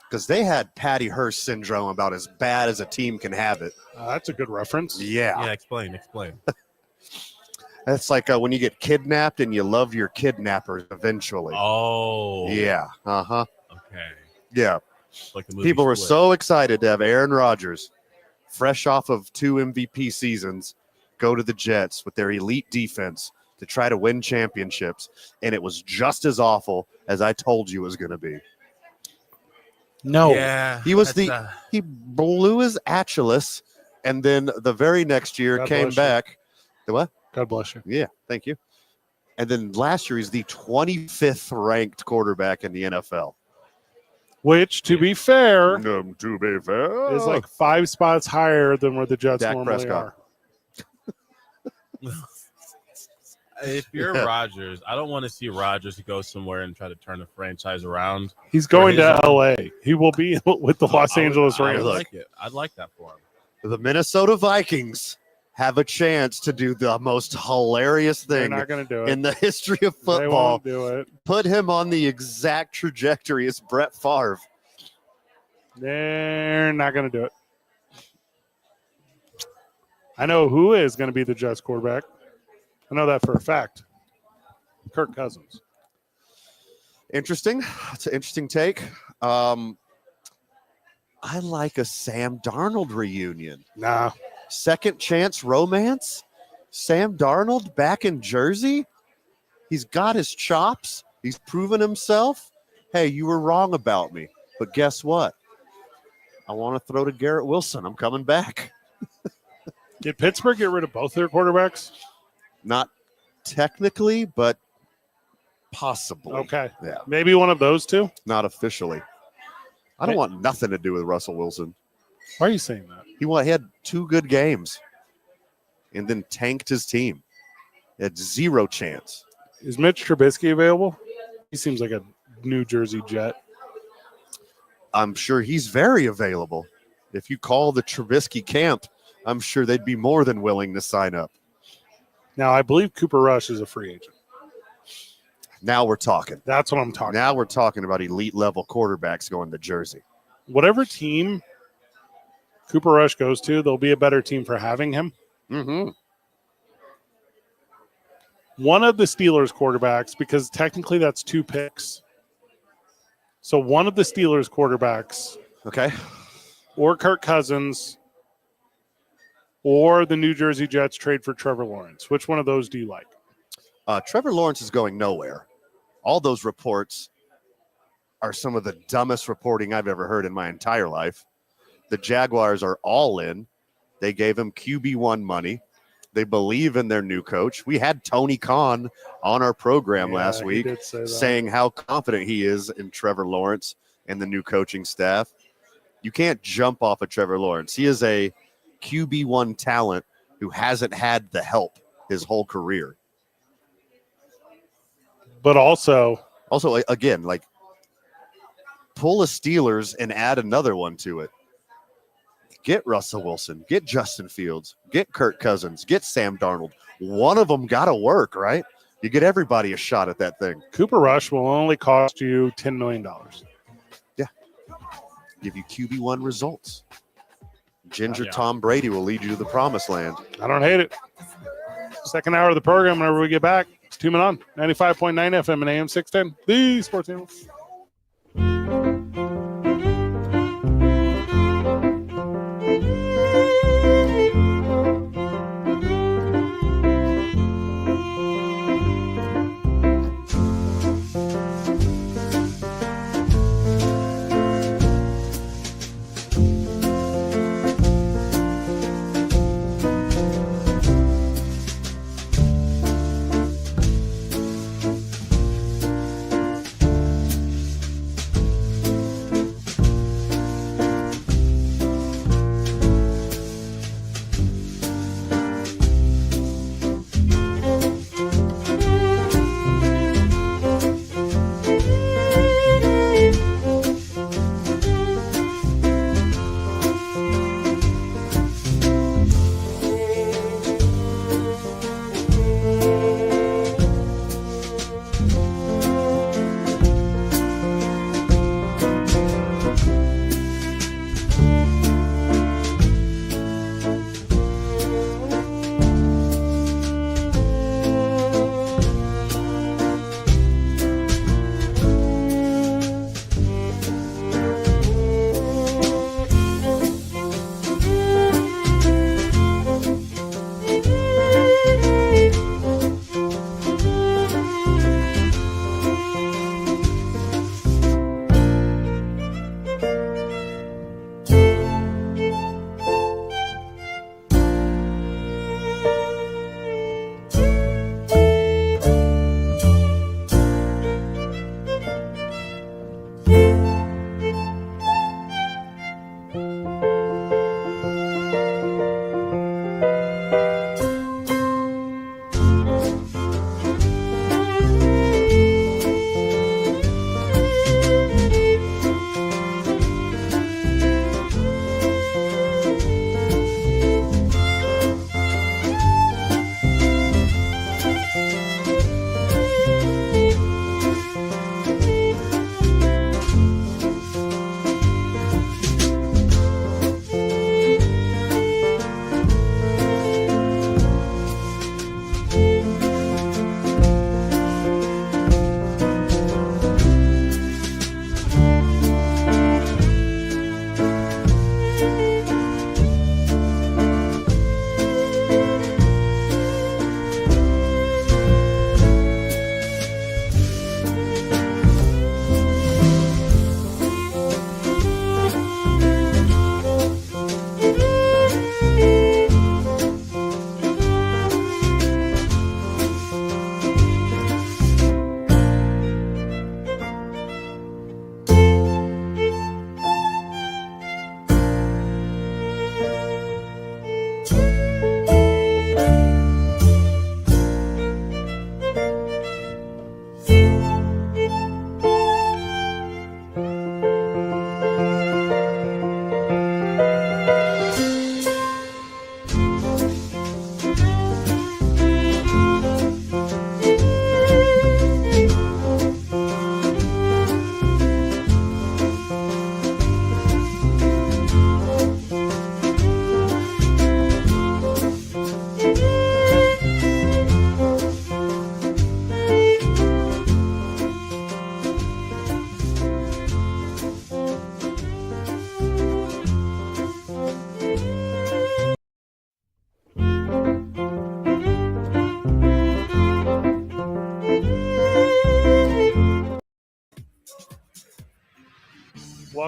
Because they had Patty Hearst syndrome about as bad as a team can have it. That's a good reference. Yeah, explain. That's like when you get kidnapped and you love your kidnappers eventually. Oh. Yeah. Uh-huh. Okay. Yeah. Like the movie People were Split. so excited to have Aaron Rodgers, fresh off of 2 MVP seasons, go to the Jets with their elite defense to try to win championships. And it was just as awful as I told you it was going to be. No. Yeah. He was that's, he blew his Achilles, and then the very next year God came bless you. back. The what? God bless you. Yeah, thank you. And then last year, he's the 25th ranked quarterback in the NFL. Which, to be fair, To be fair, is like 5 spots higher than where the Jets Dak normally Prescott. are. if you're Yeah. Rodgers, I don't want to see Rodgers go somewhere and try to turn the franchise around. He's going his to own- LA. He will be with the Los Angeles I would Rams. like it. I'd like that for him. the Minnesota Vikings have a chance to do the most hilarious They're thing not going to do it. in the history of They football. won't do it. Put him on the exact trajectory as Brett Favre. They're not going to do it. I know who is going to be the Jets quarterback. I know that for a fact. Kirk Cousins. Interesting. It's an interesting take. I like a Sam Darnold reunion. Nah. Second chance romance. Sam Darnold back in Jersey. He's got his chops. He's proven himself. Hey, you were wrong about me. But guess what? I want to throw to Garrett Wilson. I'm coming back. Did Pittsburgh get rid of both their quarterbacks? Not technically, but possibly. Okay. Yeah. Maybe one of those two? Not officially. I don't want nothing to do with Russell Wilson. Why are you saying that? He had 2 good games and then tanked his team. He had 0 chance. Is Mitch Trubisky available? He seems like a New Jersey Jet. I'm sure he's very available. If you call the Trubisky camp, I'm sure they'd be more than willing to sign up. Now, I believe Cooper Rush is a free agent. Now we're talking. That's what I'm talking Now we're talking about elite level quarterbacks going to Jersey. Whatever team Cooper Rush goes to, there'll be a better team for having him. Mm-hmm. One of the Steelers quarterbacks, because technically that's 2 picks. So one of the Steelers quarterbacks, Okay. or Kirk Cousins, or the New Jersey Jets trade for Trevor Lawrence. Which one of those do you like? Trevor Lawrence is going nowhere. All those reports are some of the dumbest reporting I've ever heard in my entire life. The Jaguars are all in. They gave him QB1 money. They believe in their new coach. We had Tony Khan on our program last he week did say that. saying how confident he is in Trevor Lawrence and the new coaching staff. You can't jump off of Trevor Lawrence. He is a QB1 talent who hasn't had the help his whole career. But also, Again, like, pull a Steelers and add another one to it. Get Russell Wilson, get Justin Fields, get Kirk Cousins, get Sam Darnold. One of them got to work, right? You get everybody a shot at that thing. Cooper Rush will only cost you $10 million. Give you QB1 results. Ginger Yeah. Tom Brady will lead you to the promised land. I don't hate it. Second hour of the program, whenever we get back, it's 2 Men On, 95.9 FM and AM 610, the Sports Animal.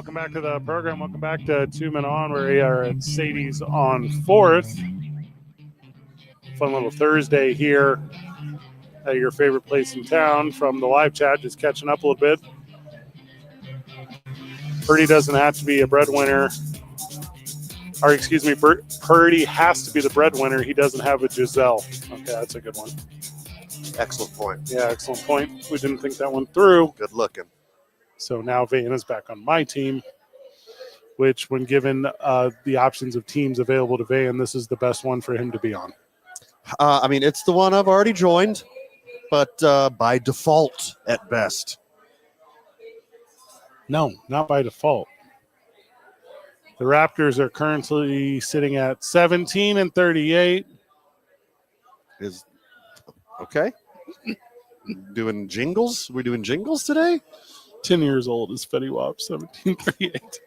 welcome back to the program. Welcome back to Two Men On. We are at Sadie's on 4th. Fun little Thursday here at your favorite place in town. From the live chat, just catching up a little bit. Purdy doesn't have to be a breadwinner. Or excuse me, Purdy has to be the breadwinner. He doesn't have a Giselle. Okay, that's a good one. Excellent point. Yeah, excellent point. We didn't think that one through. Good looking. So now Vanna's back on my team, which when given the options of teams available to Van, this is the best one for him to be on. I mean, it's the one I've already joined, but by default at best. No, not by default. The Raptors are currently sitting at 17-38. Is okay. Doing jingles? We doing jingles today? 10 years old is Fetty Wap, 1738.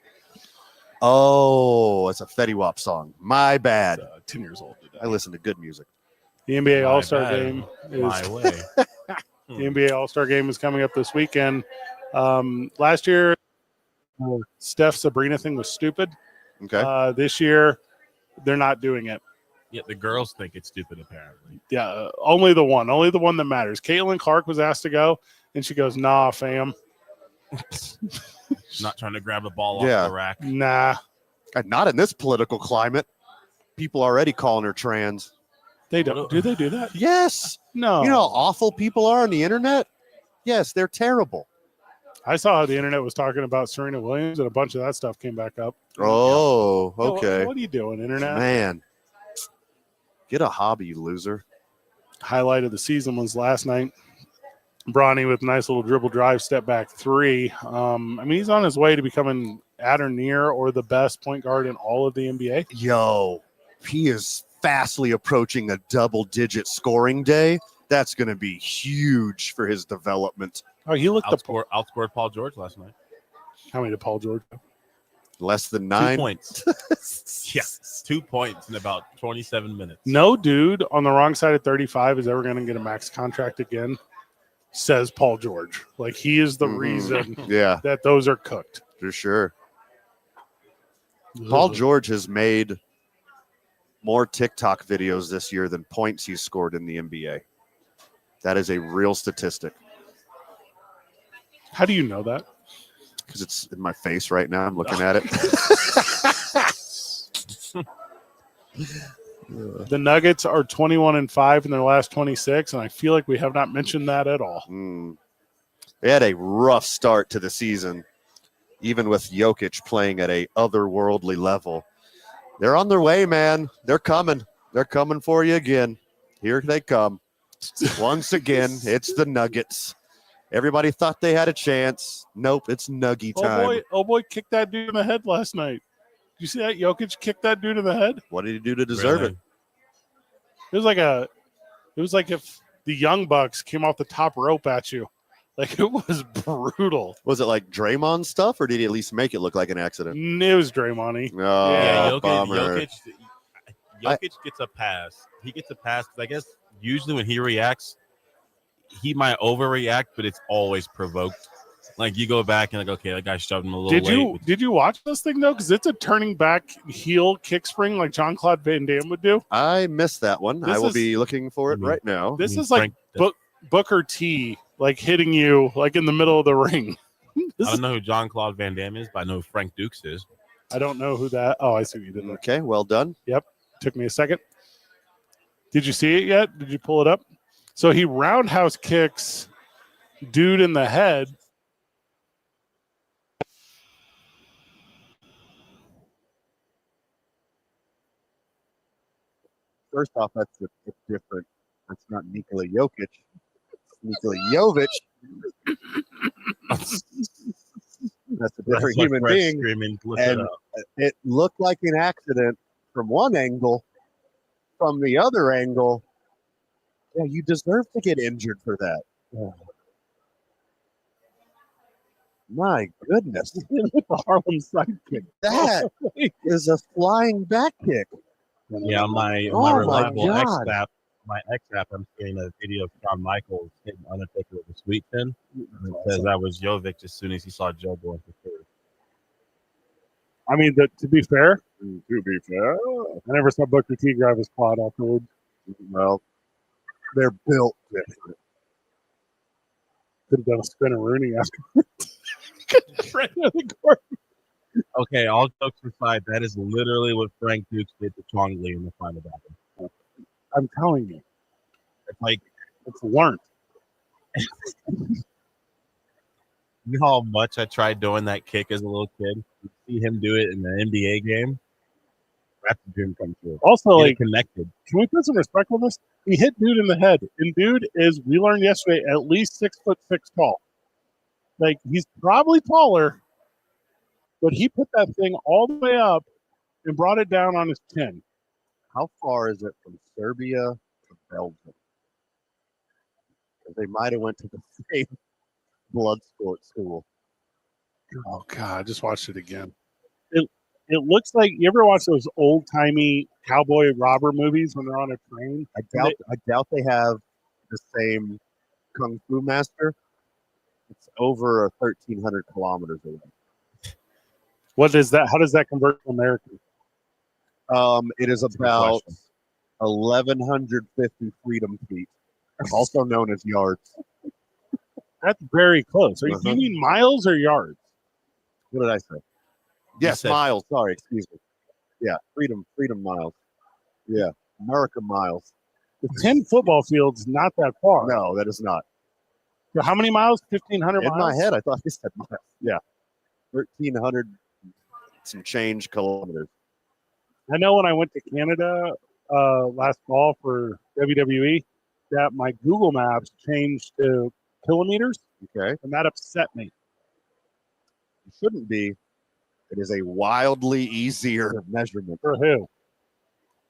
Oh, it's a Fetty Wap song. My bad. 10 years old today. I listen to good music. The NBA My All-Star bad. game My is way. the NBA All-Star game is coming up this weekend. Last year, Steph Sabrina thing was stupid. Okay. This year, they're not doing it. Yeah, the girls think it's stupid, apparently. Yeah, only the one that matters. Caitlin Clark was asked to go, and she goes, "Nah, fam, Not trying to grab the ball Yeah. off the rack. nah." And not in this political climate. People already calling her trans. They don't. Do they do that? Yes. No. You know how awful people are on the internet? Yes, they're terrible. I saw how the internet was talking about Serena Williams, and a bunch of that stuff came back up. Oh, Yo, okay. What are you doing, internet? Man. Get a hobby, you loser. Highlight of the season was last night. Bronny with a nice little dribble drive, step back three. I mean, he's on his way to becoming at or near or the best point guard in all of the NBA. Yo, he is fastly approaching a double-digit scoring day. That's going to be huge for his development. Oh, he looked Outscored Paul George last night. How many did Paul George have? Less than 2 9. points. Yes, 2 points in about 27 minutes. No dude on the wrong side of 35 is ever going to get a max contract again, says Paul George. Like, he is the reason Yeah, that those are cooked. for sure. Paul George has made more TikTok videos this year than points he's scored in the NBA. That is a real statistic How do you know that? because it's in my face right now. I'm looking at it. The Nuggets are 21-5 in their last 26, and I feel like we have not mentioned that at all. They had a rough start to the season, even with Jokic playing at a otherworldly level. They're on their way, man. They're coming. They're coming for you again. Here they come. Once again, it's the Nuggets. Everybody thought they had a chance. Nope, it's Nuggy time. Oh boy, kicked that dude in the head last night. Did you see that? Jokic kicked that dude in the head. What did he do to deserve Really? it? It was like if the Young Bucks came off the top rope at you. Like, it was brutal. Was it like Draymond stuff, or did he at least make it look like an accident? It was Draymond-y. Oh, Yeah, bummer. Jokic gets a pass. He gets a pass because I guess usually when he reacts, he might overreact, but it's always provoked. Like, you go back and like, okay, that guy shoved him a little late. Did you watch this thing though? Because it's a turning back heel kick spring like Jean-Claude Van Damme would do. I missed that one. I will be looking for it right now. This is like Booker T, like hitting you like in the middle of the ring. I don't know who Jean-Claude Van Damme is, but I know who Frank Dukes is. I don't know who that. Oh, I see what you did there. Okay, well done. Yep. Took me a second. Did you see it yet? Did you pull it up? So he roundhouse kicks dude in the head. First off, that's different. That's not Nikola Jokic. It's Nikola Jovic. That's a different human being. Screaming, And it looked like an accident from one angle. From the other angle, yeah, you deserve to get injured for that. Oh. My goodness. With the Harlem sidekick. That is a flying back kick. Yeah, my Oh, reliable my X God. app. My X app, I'm seeing a video of Shawn Michaels hitting Undertaker with a sweet chin. And it says that was Jovic as soon as he saw Joe going for third. I mean, to be fair, To be fair, I never saw Booker T grab his quad afterwards. well, they're built different. Could have done a spin and Rooney afterwards. Right out of the court. Okay, all jokes aside, that is literally what Frank Dukes did to Chong Lee in the final battle. I'm telling you, It's like, it's learned. you know how much I tried doing that kick as a little kid? You see him do it in the NBA game? That's a dream come true. Also, Get it like, connected. can we put some respect on this? He hit dude in the head, and dude is, we learned yesterday, at least 6'6" tall. Like, he's probably taller, but he put that thing all the way up and brought it down on his chin. How far is it from Serbia to Belgium? Because they might have went to the same blood sport school. Oh God, I just watched it again. It looks like, you ever watch those old timey cowboy robber movies when they're on a train? I doubt they have the same kung fu master. It's over 1,300 kilometers away. What is that? How does that convert to American? It is about 1,150 freedom feet, also known as yards. That's very close. Do you Uh-huh. mean miles or yards? What did I say? Yes, said- miles. Sorry, excuse me. Yeah, freedom miles. Yeah, America miles. The 10 football fields not that far. No, that is not. So how many miles? 1,500 In miles? my head, I thought you said miles. Yeah, 1,300 some change kilometers. I know when I went to Canada last fall for WWE, that my Google Maps changed to kilometers, Okay, and that upset me. it shouldn't be. It is a wildly easier measurement. For who?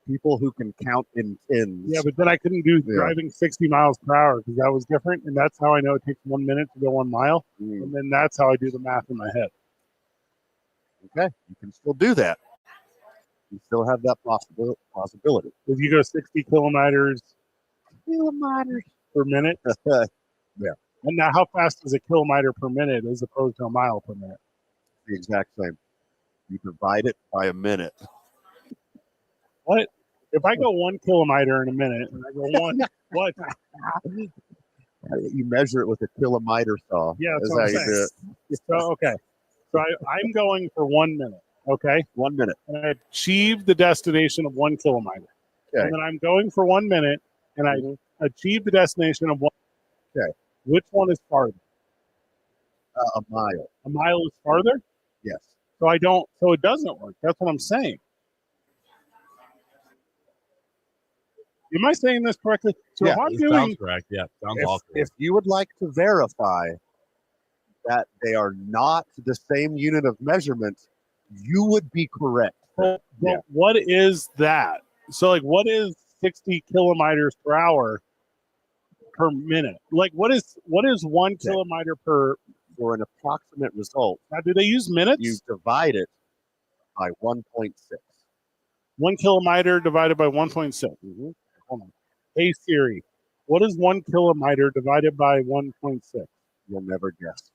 People who can count in tens. Yeah, but then I couldn't do Yeah. driving 60 miles per hour because that was different, and that's how I know it takes 1 minute to go 1 mile, Mm, and then that's how I do the math in my head. okay, you can still do that. You still have that possibility. If you go 60 kilometers per minute, Yeah. And now how fast is a kilometer per minute as opposed to a mile per minute? The exact same. You divide it by a minute. What? If I go 1 kilometer in a minute, and I go one, what? You measure it with a kilometer saw. Yeah, that's That's what how I'm you saying. do it. So, okay. So I'm going for 1 minute, okay? 1 minute. And I achieve the destination of 1 kilometer. Okay. And then I'm going for 1 minute, and I Mhm. achieve the destination of 1. Okay. Which one is farther? A mile. A mile is farther? Yes. So it doesn't work. That's what I'm saying. Am I saying this correctly? So Yeah, if I'm It doing, sounds correct. Yeah, sounds all correct. If you would like to verify that they are not the same unit of measurement, you would be correct. but Yeah. what is that? So like, what is 60 kilometers per hour per minute? Like, what is 1 kilometer per? For an approximate result, Now, do they use minutes? you divide it by 1.6. 1 kilometer divided by 1.6. Hold on. Hey Siri, what is 1 kilometer divided by 1.6? You'll never guess.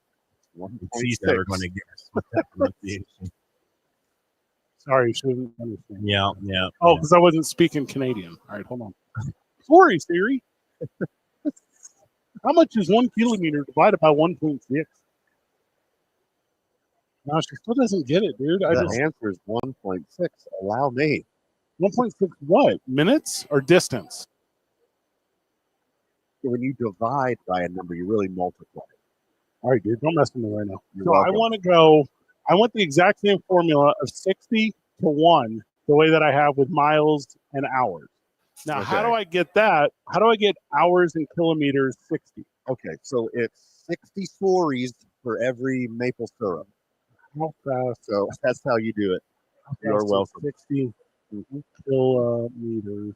She's 1.6. never going to guess with that pronunciation. Sorry, she doesn't understand. Yeah. Oh, because I wasn't speaking Canadian. All right, hold on. Sorry, Siri. How much is 1 kilometer divided by 1.6? No, she still doesn't get it, dude. The answer is 1.6. Allow me. 1.6 what? Minutes or distance? When you divide by a number, you really multiply. All right, dude, don't mess with me right now. You're So welcome. I want the exact same formula of 60 to 1, the way that I have with miles and hours. Now, how Okay. do I get that? How do I get hours and kilometers 60? Okay, so it's 60 stories for every maple syrup. How fast? So that's how you do it. You're welcome. 60 kilometers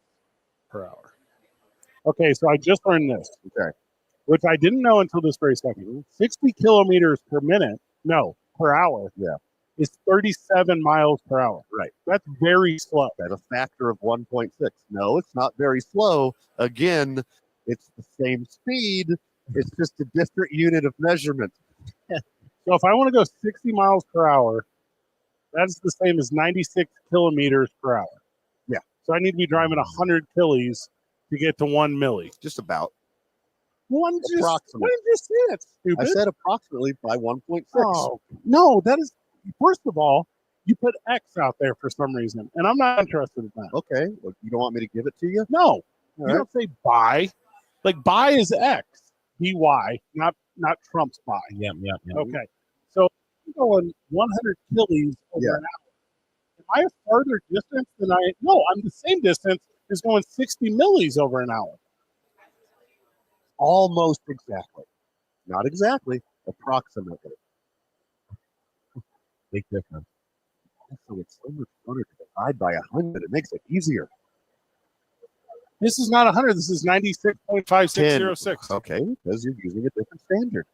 per hour. Okay, so I just learned this. Okay. Which I didn't know until this very second. 60 kilometers per minute, no, per hour. Yeah. Is 37 miles per hour. Right. That's very slow. At a factor of 1.6. No, it's not very slow. Again, it's the same speed. It's just a different unit of measurement. So if I want to go 60 miles per hour That's the same as 96 kilometers per hour. Yeah. So I need to be driving 100 killies to get to 1 milli. Just about. Approximate. What did you say? That's stupid. I said approximately by 1.6. Oh, no, that is, first of all, you put X out there for some reason, and I'm not interested in that. Okay. Well, you don't want me to give it to you? No. You right. don't say buy. Like, buy is X. BY, not Trump's buy. Yep. Okay. So I'm going 100 killies over an hour. Am I a further distance than No, I'm the same distance as going 60 millis over an hour. Almost exactly. Not exactly. Approximately. Big difference. So it's so much funner to divide by 100. It makes it easier. This is not 100. This is 96.5606. Okay, because you're using a different standard.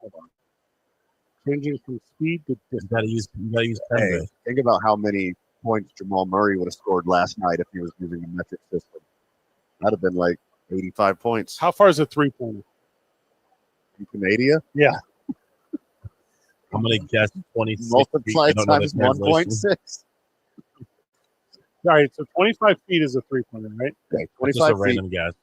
Hold on. Changing from speed to You distance. gotta use pen. Hey, think about how many points Jamal Murray would have scored last night if he was using a metric system. That'd have been like 85 points. How far is a three-pointer? In Canada? Yeah. I'm gonna guess 26 feet. Multiply I don't know the times translation. 1.6. All right, so 25 feet is a three-pointer, right? Okay, That's just 25 a feet. random guess.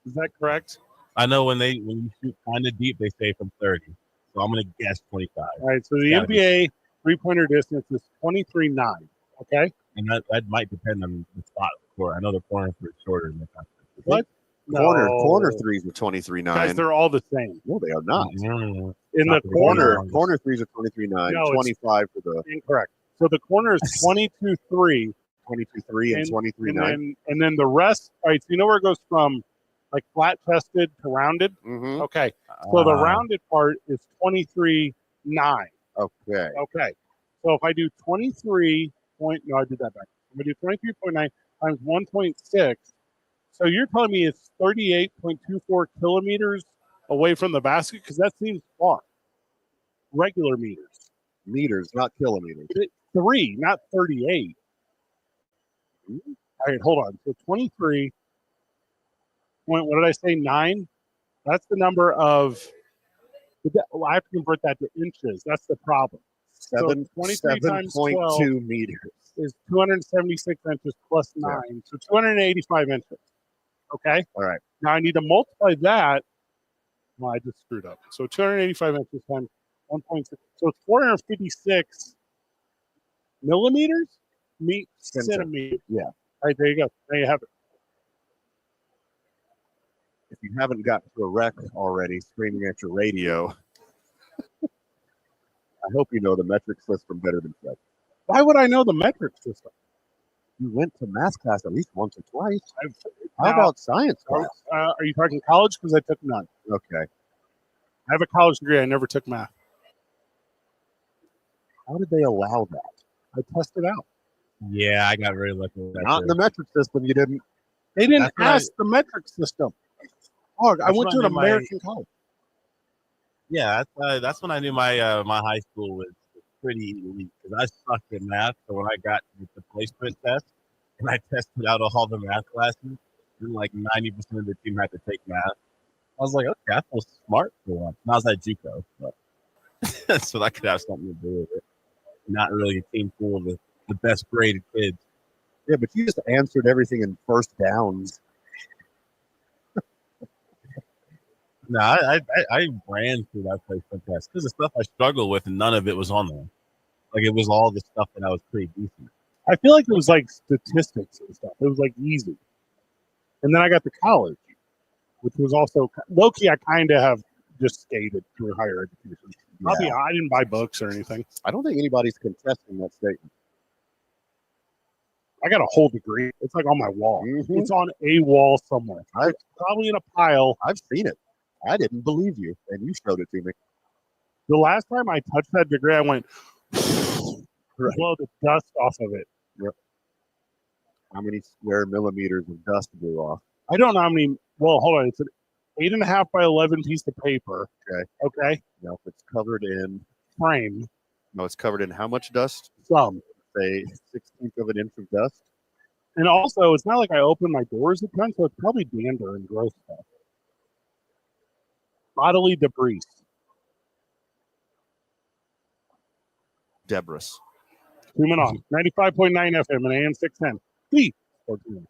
Is that correct? I know when you shoot kind of deep, they say from 30. So I'm gonna guess 25. All right, so the Gotta be. NBA three-pointer distance is 23.9, okay? And that might depend on the spot of the court. I know the corner is shorter than the contest. What? Corner No. threes are 23.9. Guys, they're all the same. No, they are not. Mm. In the Not the corner, Corner threes are 23.9. No, it's- 25 for the incorrect. So the corner is 22.3, 22.3 and and 23.9. then the rest. All right, so you know where it goes from like flat chested to rounded? Mm-hmm. Okay. So the rounded part is 23.9. Okay. Okay. So if I do 23 point, no, I did that back. I'm going to do 23.9 times 1.6. So you're telling me it's 38.24 kilometers away from the basket? Because that seems far. Regular meters. Meters, not kilometers. 3, not 38. All right, hold on. So 23 point, what did I say, 9? That's the number of, I have to convert that to inches. That's the problem. So 23 times 12 7.2 meters. is 276 inches plus 9. So 285 inches. Okay? All right. Now I need to multiply that. Well, I just screwed up. So 285 inches times 1.6. So it's 456 millimeters? Centimeters. Yeah. All right, there you go. There you have it. If you haven't gotten to a wreck already screaming at your radio, I hope you know the metric system better than Fred. Why would I know the metric system? You went to math class at least once or twice. How Now, about science class? are you talking college? Because I took none. Okay. I have a college degree. I never took math. How did they allow that? I tested out. Yeah, I got very lucky with that. Not in the metric system. You didn't. They didn't That's what ask the metric system. Oh, I That's went to what an I knew American college. Yeah, that's when I knew my high school was pretty elite because I sucked at math. So when I got the placement test and I tested out all the math classes, then like 90% of the team had to take math. I was like, okay, I feel smart for once. And I was at JUCO, but so that could have something to do with it. Not really a team full of the best graded kids. Yeah, but you just answered everything in first downs. No, I ran through that placement test because the stuff I struggled with, none of it was on there. Like it was all the stuff that I was pretty decent. I feel like it was like statistics and stuff. It was like easy. And then I got to college, which was also low key. I kind of have just skated through higher education. Yeah. I didn't buy books or anything. I don't think anybody's contesting that statement. I got a whole degree. It's like on my wall. Mhm. It's on a wall somewhere. It's probably in a pile. I've seen it. I didn't believe you, and you showed it to me. The last time I touched that degree, I went blow the dust off of it. How many square millimeters of dust blew off? I don't know how many. Well, hold on. It's an 8.5 by 11 piece of paper. Okay. No, it's covered in. Frame. No, it's covered in how much dust? Some. Say 1/16 of an inch of dust. And also, it's not like I open my doors a ton, so it's probably dander and gross stuff. Bodily debris. Debris. Zooming on 95.9 FM and AM 610. The Sports Leader.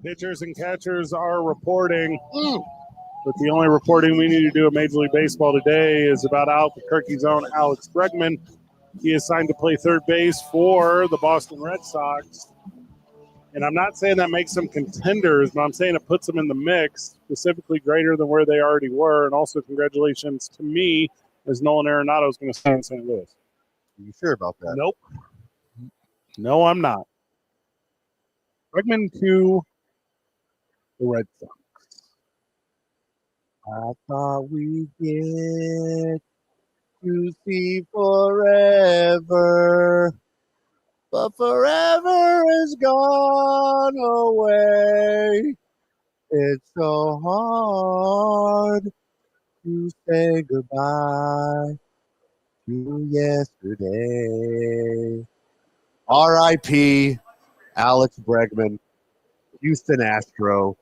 Pitchers and catchers are reporting. But the only reporting we need to do at Major League Baseball today is about Albuquerque's own Alex Bregman. He is signed to play third base for the Boston Red Sox. And I'm not saying that makes them contenders, but I'm saying it puts them in the mix, specifically greater than where they already were. And also congratulations to me, as Nolan Arenado is going to sign in St. Louis. Are you sure about that? Nope. No, I'm not. Bregman to the Red Sox. I thought we'd get to see forever, but forever is gone away. It's so hard to say goodbye to yesterday. R.I.P. Alex Bregman, Houston Astro,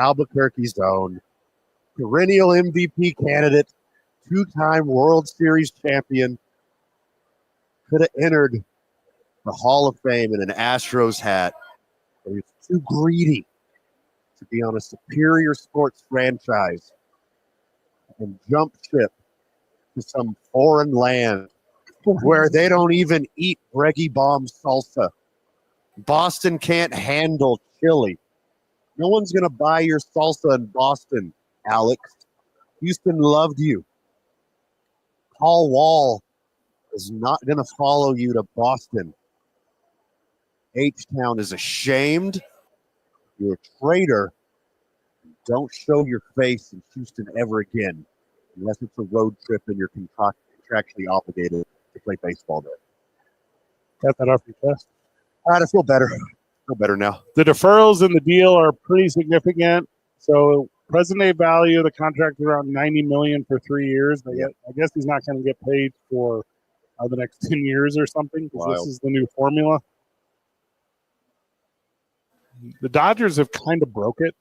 Albuquerque's own, perennial MVP candidate, two-time World Series champion, could have entered the Hall of Fame in an Astros hat, but he was too greedy to be on a superior sports franchise and jump ship to some foreign land where they don't even eat Breggy Bomb salsa. Boston can't handle chili. No one's going to buy your salsa in Boston, Alex. Houston loved you. Paul Wall is not going to follow you to Boston. H-Town is ashamed. You're a traitor. Don't show your face in Houston ever again, unless it's a road trip and you're contractually obligated to play baseball there. Got that off your chest. All right, I feel better. I feel better now. The deferrals in the deal are pretty significant. So present day value of the contract is around $90 million for 3 years. I guess he's not going to get paid for the next 10 years or something, because this is the new formula. The Dodgers have kind of broke it.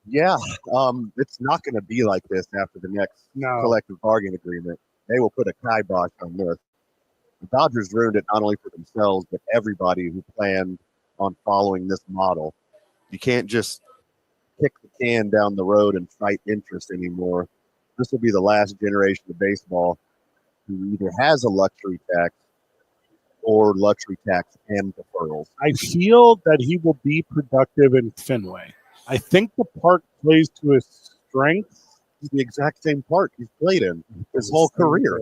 Yeah, it's not going to be like this after the next collective bargaining agreement. They will put a kibosh on this. The Dodgers ruined it not only for themselves, but everybody who planned on following this model. You can't just kick the can down the road and fight interest anymore. This will be the last generation of baseball who either has a luxury tax or luxury tax and deferrals. I feel that he will be productive in Fenway. I think the park plays to his strengths. It's the exact same park he's played in his whole career.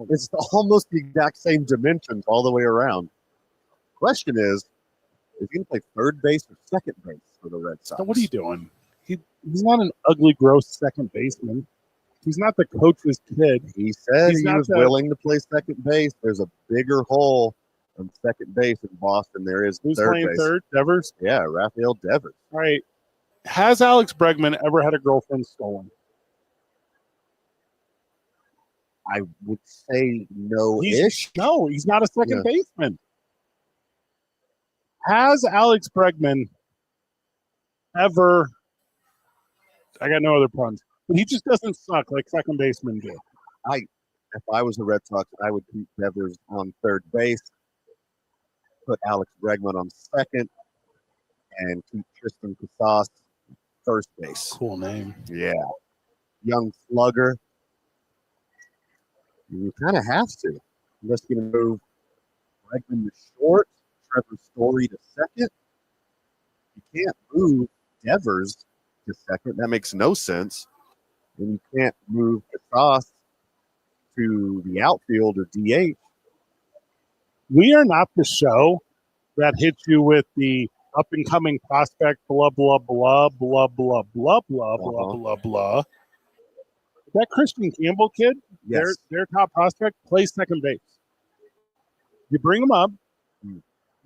It's almost the exact same dimensions all the way around. Question is he going to play third base or second base for the Red Sox? So what are you doing? He's not an ugly, gross second baseman. He's not the coach's kid. He said he was willing to play second base. There's a bigger hole on second base in Boston. There is Who's third playing base. third? Devers? Yeah, Rafael Devers. All right. Has Alex Bregman ever had a girlfriend stolen? I would say no-ish. No, he's not a second baseman. Has Alex Bregman ever... I got no other puns. But he just doesn't suck like second basemen do. If I was the Red Sox, I would keep Devers on third base, put Alex Bregman on second, and keep Tristan Casas first base. Cool name. Yeah. Young slugger. You kind of have to. You're just going to move Bregman to short, Trevor Story to second. You can't move Devers to second. That makes no sense. And you can't move Casas to the outfield or DH. We are not the show that hits you with the up-and-coming prospect, blah, blah, blah, blah, blah, blah, blah, blah, blah, blah. That Christian Campbell kid, their top prospect, plays second base. You bring him up, you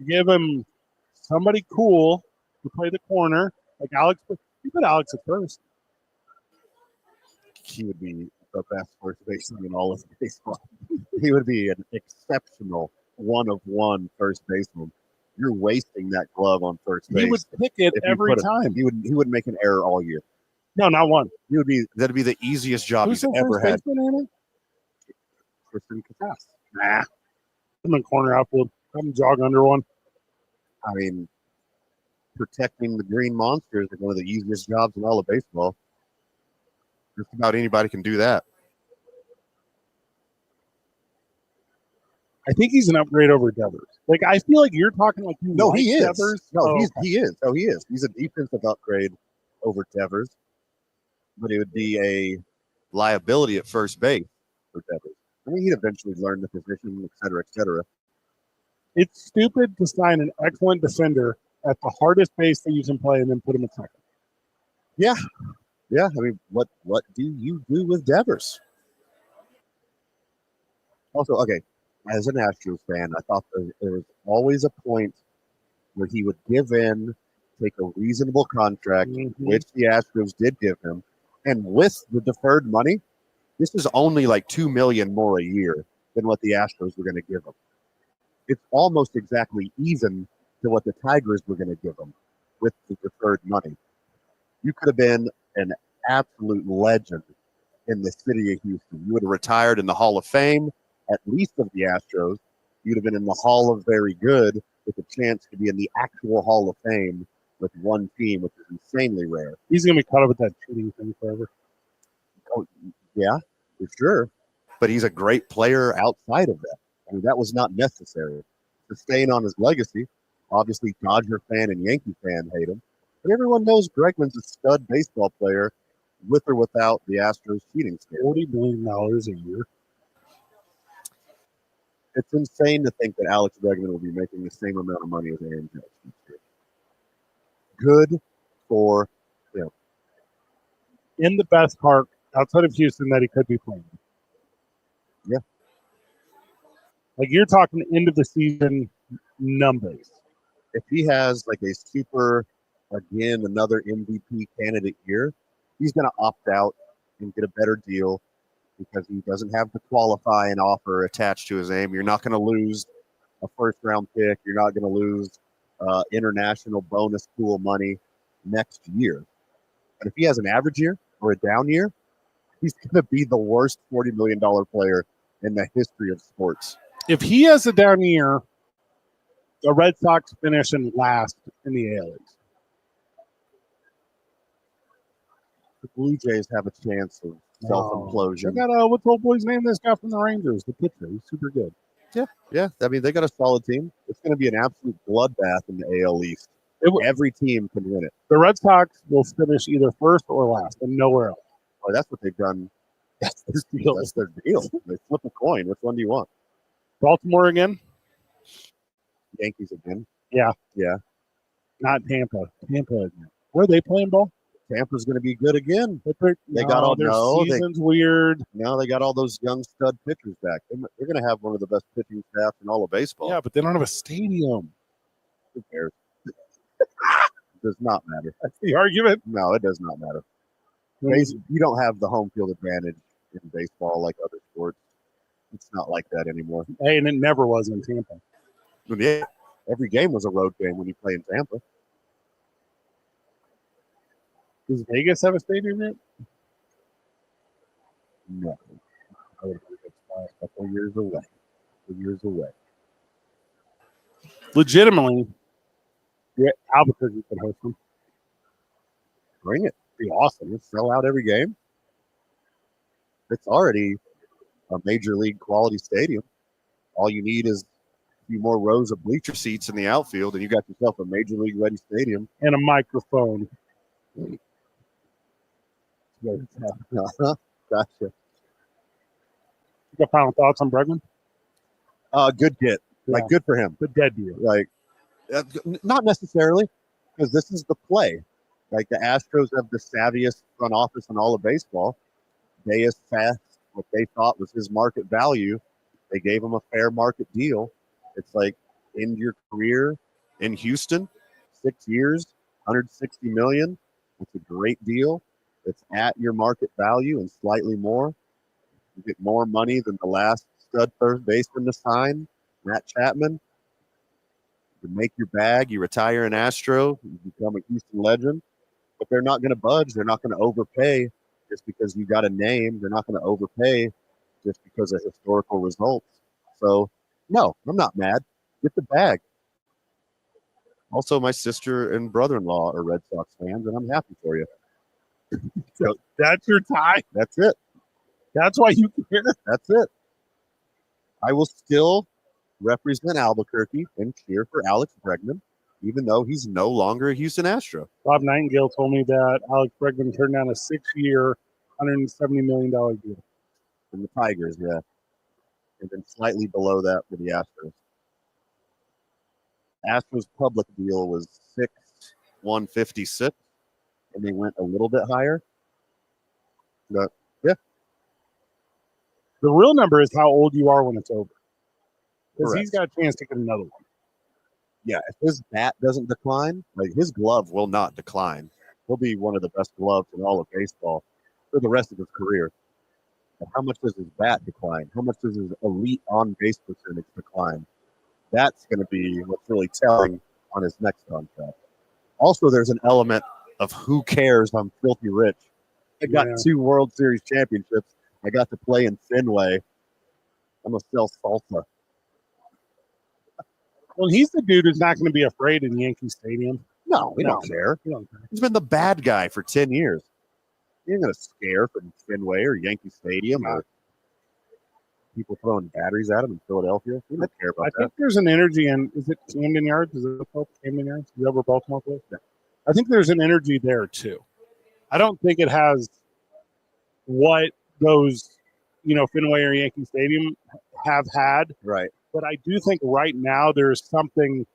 give him somebody cool to play the corner, like Alex. You put Alex at first. He would be the best first baseman in all of baseball. He would be an exceptional one-of-one first baseman. You're wasting that glove on first base. He would pick it every time. He would make an error all year. No, not one. That'd be the easiest job he's ever had. Tristan Casas. Nah. I'm in corner outfield. I'm jog under one. I mean, protecting the green monsters is one of the easiest jobs in all of baseball. Just about anybody can do that. I think he's an upgrade over Devers. Like, I feel like you're talking like you No, like he is. Devers. No, Oh, he okay. is. Oh, he is. He's a defensive upgrade over Devers, but it would be a liability at first base for Devers. I mean, he'd eventually learn the position, et cetera, et cetera. It's stupid to sign an excellent defender at the hardest base that you can play and then put him at second. Yeah. I mean, what do you do with Devers? Also, okay, as an Astros fan, I thought there was always a point where he would give in, take a reasonable contract, which the Astros did give him, and with the deferred money, this is only like $2 million more a year than what the Astros were going to give him. It's almost exactly even to what the Tigers were going to give him with the deferred money. You could have been an absolute legend in the city of Houston. You would have retired in the Hall of Fame, at least of the Astros. You'd have been in the Hall of Very Good with a chance to be in the actual Hall of Fame with one team, which is insanely rare. He's going to be caught up with that cheating thing forever. Oh, yeah, for sure. But he's a great player outside of that. I mean, that was not necessary. Sustain on his legacy. Obviously, Dodger fan and Yankee fan hate him. But everyone knows Bregman's a stud baseball player with or without the Astros cheating scandal. $40 million a year. It's insane to think that Alex Bregman will be making the same amount of money as Aaron Judge. Good for him. In the best park outside of Houston that he could be playing. Yeah. Like, you're talking end of the season numbers. If he has like a super, again, another MVP candidate year, he's going to opt out and get a better deal because he doesn't have the qualifying offer attached to his name. You're not going to lose a first-round pick. You're not going to lose international bonus pool money next year. But if he has an average year or a down year, he's going to be the worst $40 million player in the history of sports. If he has a down year, the Red Sox finish in last in the AL East. The Blue Jays have a chance of self-implosion. They got what's the old boy's name? This guy from the Rangers, the pitcher. He's super good. Yeah. I mean, they got a solid team. It's going to be an absolute bloodbath in the AL East. Every team can win it. The Red Sox will finish either first or last and nowhere else. Oh, that's what they've done. That's their deal. That's their deal. They flip a coin. Which one do you want? Baltimore again? Yankees again. Yeah. Not Tampa. Tampa again. Where are they playing ball? Tampa's going to be good again. They got all their season's weird. Now they got all those young stud pitchers back. They're going to have one of the best pitching staffs in all of baseball. Yeah, but they don't have a stadium. Who cares? Does not matter. That's the argument. No, it does not matter. You don't have the home field advantage in baseball like other sports. It's not like that anymore. Hey, and it never was in Tampa. But yeah, every game was a road game when you play in Tampa. Does Vegas have a stadium yet? No. I would think it's a couple years away. Legitimately, Albuquerque could host them. Bring it. Be awesome. Let's sell out every game. It's already a major league quality stadium. All you need is a few more rows of bleacher seats in the outfield, and you got yourself a major league ready stadium. And a microphone. Gotcha. You got final thoughts on Bregman? Good get. Yeah. Like, good for him. The dead deal. Like, not necessarily, because this is the play. Like, the Astros have the savviest front office in all of baseball. They assessed what they thought was his market value. They gave him a fair market deal. It's like, end your career in Houston, 6 years, $160 million. It's a great deal. It's at your market value and slightly more. You get more money than the last stud third baseman to sign, Matt Chapman. You make your bag. You retire an Astro. You become a Houston legend. But they're not going to budge. They're not going to overpay just because you got a name. They're not going to overpay just because of historical results. So, no, I'm not mad. Get the bag. Also, my sister and brother-in-law are Red Sox fans, and I'm happy for you. So that's your tie. That's it. That's why you care. That's it. I will still represent Albuquerque and cheer for Alex Bregman, even though he's no longer a Houston Astro. Bob Nightingale told me that Alex Bregman turned down a 6-year, $170 million deal. And the Tigers, yeah. And then slightly below that for the Astros. Astros public deal was 6,156, and they went a little bit higher. But yeah, The real number is how old you are when it's over. Because Correct. he's got a chance to get another one. yeah. If his bat doesn't decline, like his glove will not decline. He'll be one of the best gloves in all of baseball for the rest of his career. But how much does his bat decline? How much does his elite on base percentage decline? That's going to be what's really telling on his next contract. Also, there's an element of who cares? I'm filthy rich. I got Yeah. 2 World Series championships. I got to play in Fenway. I'm going to sell salsa. Well, he's the dude who's not going to be afraid in Yankee Stadium. No, we No. don't care. You know, He's been the bad guy for 10 years. He ain't going to scare from Fenway or Yankee Stadium or people throwing batteries at him in Philadelphia. We don't care about I that. think there's an energy in, is it Camden Yards? Is it called Camden Yards? Is that where Baltimore plays? Yeah. I think there's an energy there too. I don't think it has what those, Fenway or Yankee Stadium have had, Right. but I do think right now there's something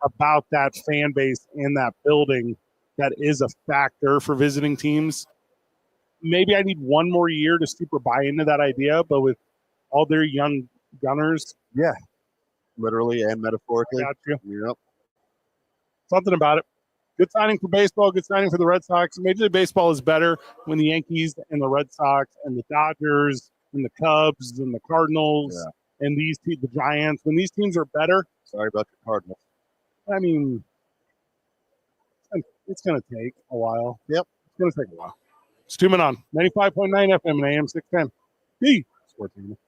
about that fan base in that building that is a factor for visiting teams. Maybe I need one more year to super buy into that idea, but with all their young gunners, Literally and I metaphorically. got you. Yep. Something about it. Good signing for baseball, good signing for the Red Sox. Major League Baseball is better when the Yankees and the Red Sox and the Dodgers and the Cubs and the Cardinals and the Giants, when these teams are better, Sorry about the Cardinals. I mean, it's going to take a while. Yep. It's going to take a while. It's 2 Men On, 95.9 FM and AM 610. B Sports Animal.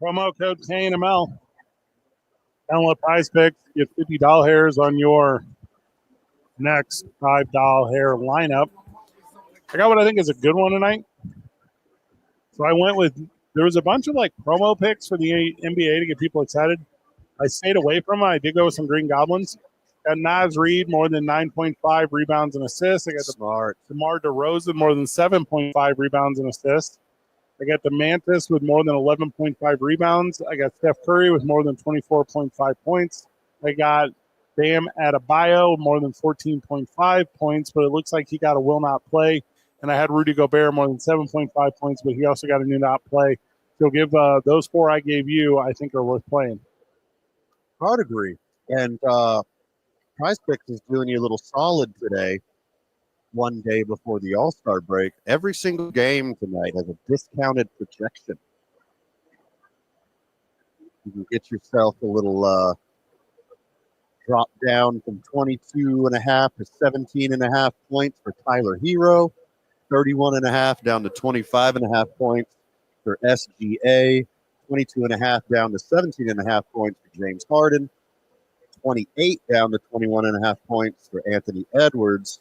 Promo code KNML. Download Prize Picks. Get $50 hairs on your next $5 hair lineup. I got what I think is a good one tonight. So I went with, there was a bunch of like promo picks for the NBA to get people excited. I stayed away from it. I did go with some Green Goblins. Got Naz Reid, more than 9.5 rebounds and assists. I got Smart. DeMar DeRozan, more than 7.5 rebounds and assists. I got the Mantis with more than 11.5 rebounds. I got Steph Curry with more than 24.5 points. I got Bam Adebayo, more than 14.5 points, but it looks like he got a will not play. And I had Rudy Gobert, more than 7.5 points, but he also got a new not play. So give those four I gave you, I think, are worth playing. I would agree. And Prize Picks is doing you a little solid today, one day before the All-Star break. Every single game tonight has a discounted projection. You can get yourself a little drop down from 22.5 to 17.5 points for Tyler Hero, 31.5 down to 25.5 points for SGA, 22.5 down to 17.5 points for James Harden, 28 down to 21.5 points for Anthony Edwards.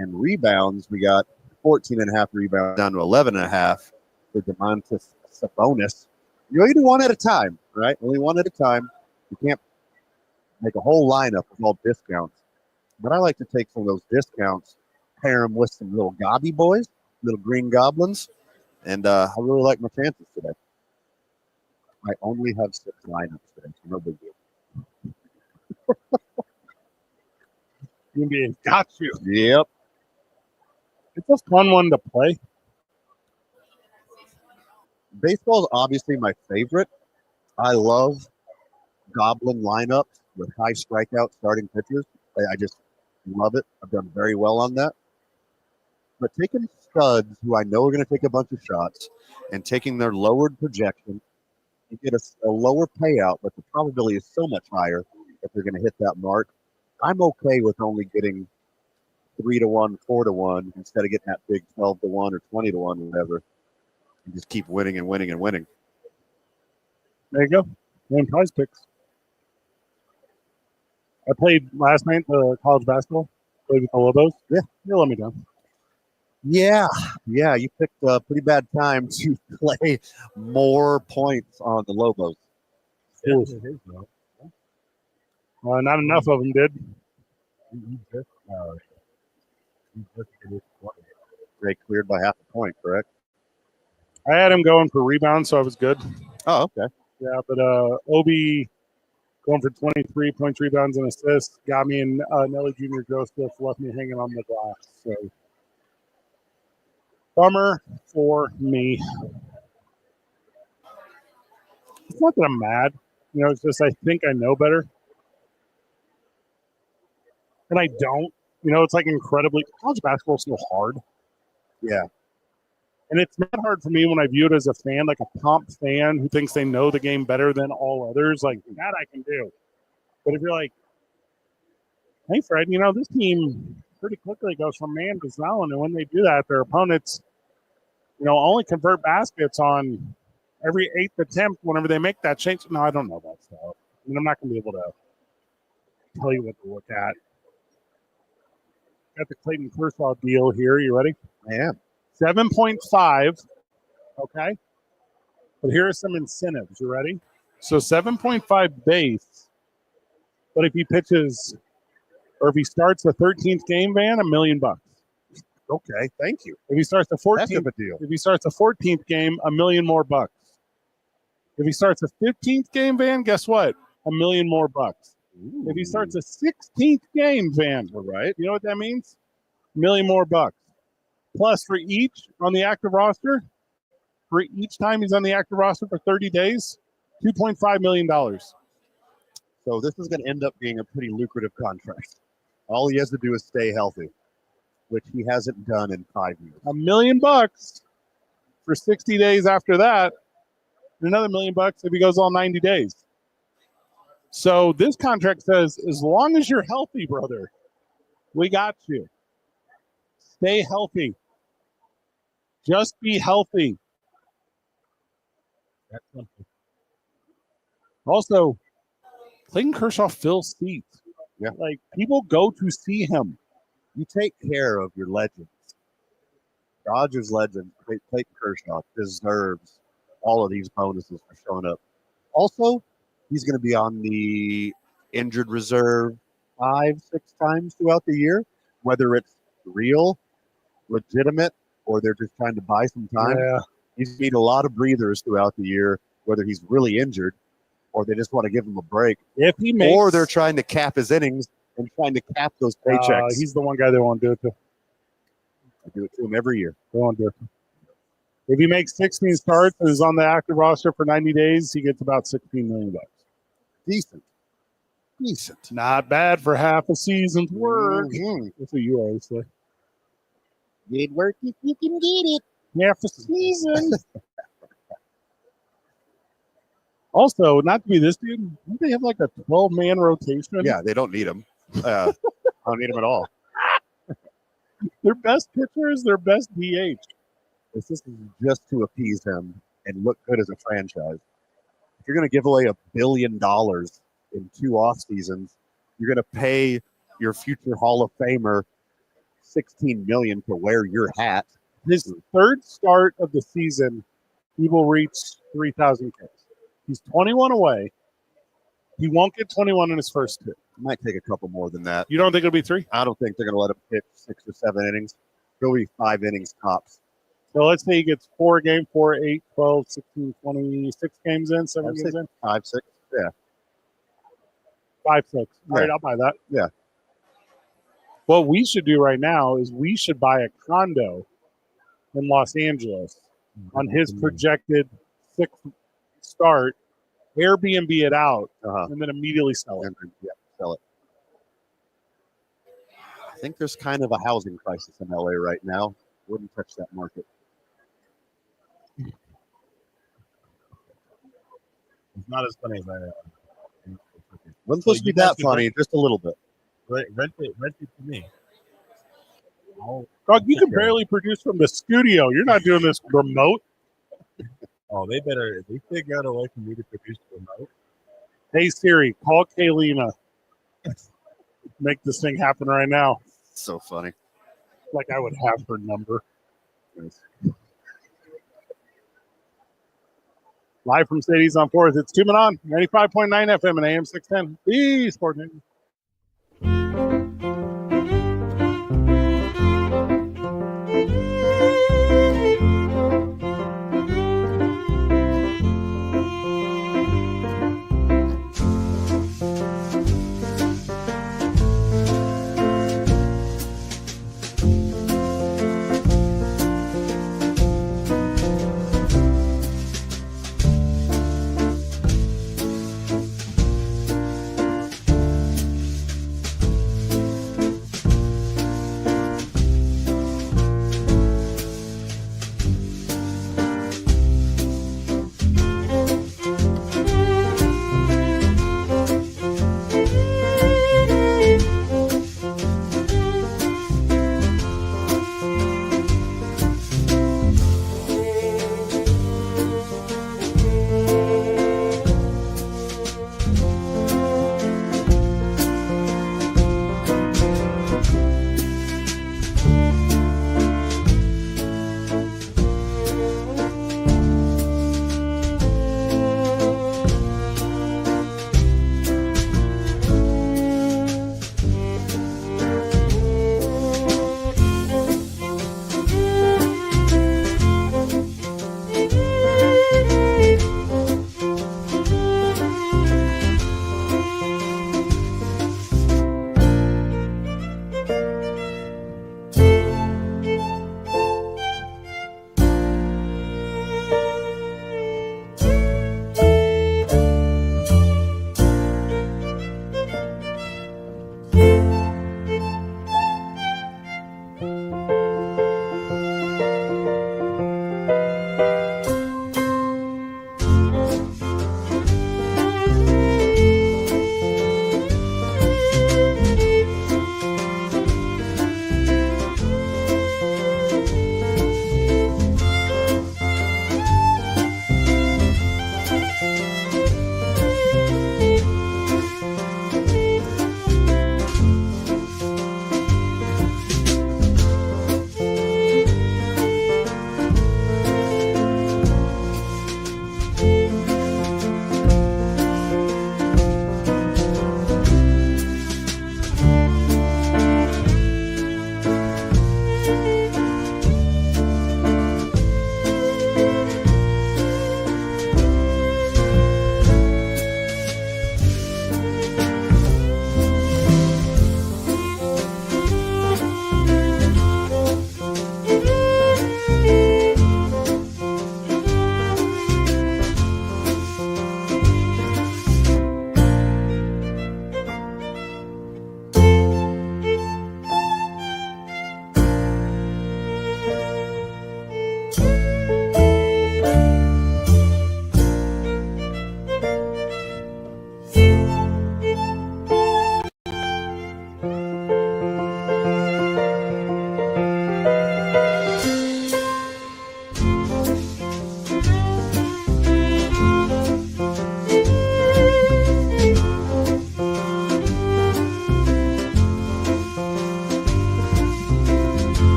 And rebounds, we got 14.5 rebounds down to 11.5 for Domantas Sabonis. You only do one at a time, right? Only one at a time. You can't make a whole lineup with all discounts. But I like to take some of those discounts, pair them with some little gobby boys, little green goblins, and I really like my chances today. I only have 6 lineups today, so no big deal. NBA got you. Yep. It's a fun one to play. Baseball is obviously my favorite. I love goblin lineups with high strikeout starting pitchers. I just love it. I've done very well on that. But taking studs who I know are going to take a bunch of shots and taking their lowered projection, you get a lower payout, but the probability is so much higher if they're going to hit that mark. I'm okay with only getting 3-1, 4-1 instead of getting that big 12-1 or 20-1, whatever. You just keep winning and winning and winning. There you go. Name Prize Picks. I played last night college basketball. Played with the Lobos. Yeah. You let me down. Yeah. You picked a pretty bad time to play more points on the Lobos. Not enough of them did. They cleared by half a point, correct? I had him going for rebounds, so I was good. Oh, okay. Yeah, but Obi going for 23 points, rebounds, and assists got me, and Nelly Jr. Joseph left me hanging on the glass. So, bummer for me. It's not that I'm mad. It's just I think I know better. And I don't. It's like incredibly – college basketball is so hard. Yeah. And it's not hard for me when I view it as a fan, like a pomp fan who thinks they know the game better than all others. Like, that I can do. But if you're like, hey, Fred, this team pretty quickly goes from man to zone. And when they do that, their opponents, only convert baskets on every 8th attempt whenever they make that change. No, I don't know that stuff. I'm not going to be able to tell you what to look at. Got the Clayton Kershaw deal here. You ready? I am. 7.5. Okay. But here are some incentives. You ready? So 7.5 base. But if he pitches or if he starts the 13th game, Van, $1 million. Okay, thank you. If he starts the 14th, That's a good deal. If he starts the 14th game, $1 million more bucks. If he starts the 15th game, Van, guess what? $1 million more bucks. Ooh. If he starts the 16th game, Van, All right. you know what that means? $1 million more bucks. Plus, for each on the active roster, for each time he's on the active roster for 30 days, $2.5 million. So this is going to end up being a pretty lucrative contract. All he has to do is stay healthy, which he hasn't done in 5 years. $1 million for 60 days after that, and another $1 million if he goes all 90 days. So this contract says, as long as you're healthy, brother, we got you. Stay healthy. Just be healthy. That's something. Also, Clayton Kershaw fills seats. Yeah. Like, people go to see him. You take care of your legends. Dodgers legend Clayton Kershaw deserves all of these bonuses for showing up. Also, he's going to be on the injured reserve 5-6 times throughout the year, whether it's real, legitimate, or they're just trying to buy some time. Yeah. He's need a lot of breathers throughout the year, whether he's really injured or they just want to give him a break, If he makes, or they're trying to cap his innings and trying to cap those paychecks. he's the one guy they won't do it to. I do it to him every year. They won't do it. If he makes 16 starts and is on the active roster for 90 days, he gets about $16 million. Decent. Not bad for half a season's work. Mhm. That's what you always say. Good work if you can get it. Half a season. Also, not to be this dude, don't they have like a 12-man rotation? Yeah, they don't need him. I don't need him at all. Their best pitcher is their best DH. This is just to appease him and look good as a franchise. If you're going to give away $1 billion in 2 off seasons, you're going to pay your future Hall of Famer $16 million to wear your hat. His third start of the season, he will reach 3,000 Ks. He's 21 away. He won't get 21 in his first 2. Might take a couple more than that. You don't think it'll be 3? I don't think they're going to let him pitch 6 or 7 innings. It'll be 5 innings tops. So let's say he gets 4 games, 4, 8, 12, 16, 26 games in, 7 games in. 5, 6. Yeah. 5, 6. All right, Yeah. I'll buy that. Yeah. What we should do right now is we should buy a condo in Los Angeles on his projected 6th start, Airbnb it out, and then immediately sell it. Yeah, sell it. I think there's kind of a housing crisis in LA right now. Wouldn't touch that market. It's not as funny as I Wasn't supposed to be that funny, just a little bit. rent it to me. Dog, you can barely produce from the studio. You're not doing this remote. Oh, they figure out a way for me to produce remote. Hey, Siri, call Kaylina. Make this thing happen right now. So funny. Like I would have her number. Live from Sadie's on 4th. It's 2 Men On, 95.9 FM and AM 610. The Sport News.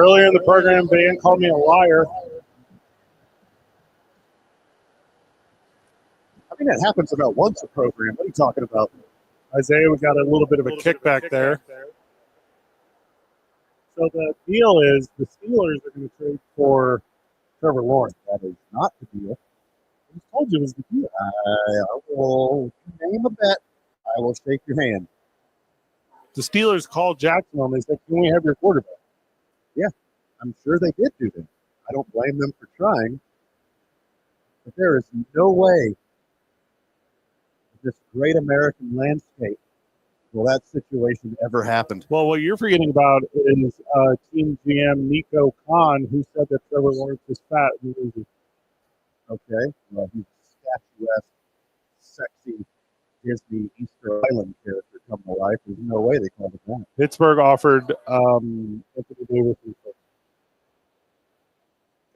Earlier in the program, Van called me a liar. I mean, that happens about once a program. What are you talking about? Isaiah, we got a little bit of a kickback there. So the deal is the Steelers are going to trade for Trevor Lawrence. That is not the deal. I just told you it was the deal. I will name a bet. I will shake your hand. The Steelers called Jacksonville and they said, "Can we have your quarterback?" I'm sure they did do that. I don't blame them for trying. But there is no way in this great American landscape will that situation ever happen. Well, what you're forgetting about is team GM Nico Khan, who said that Trevor Lawrence is fat and lazy. Okay. Well, he's a statuesque, sexy Disney Easter Island character come to life. There's no way they called it that. Pittsburgh offered Anthony Davis.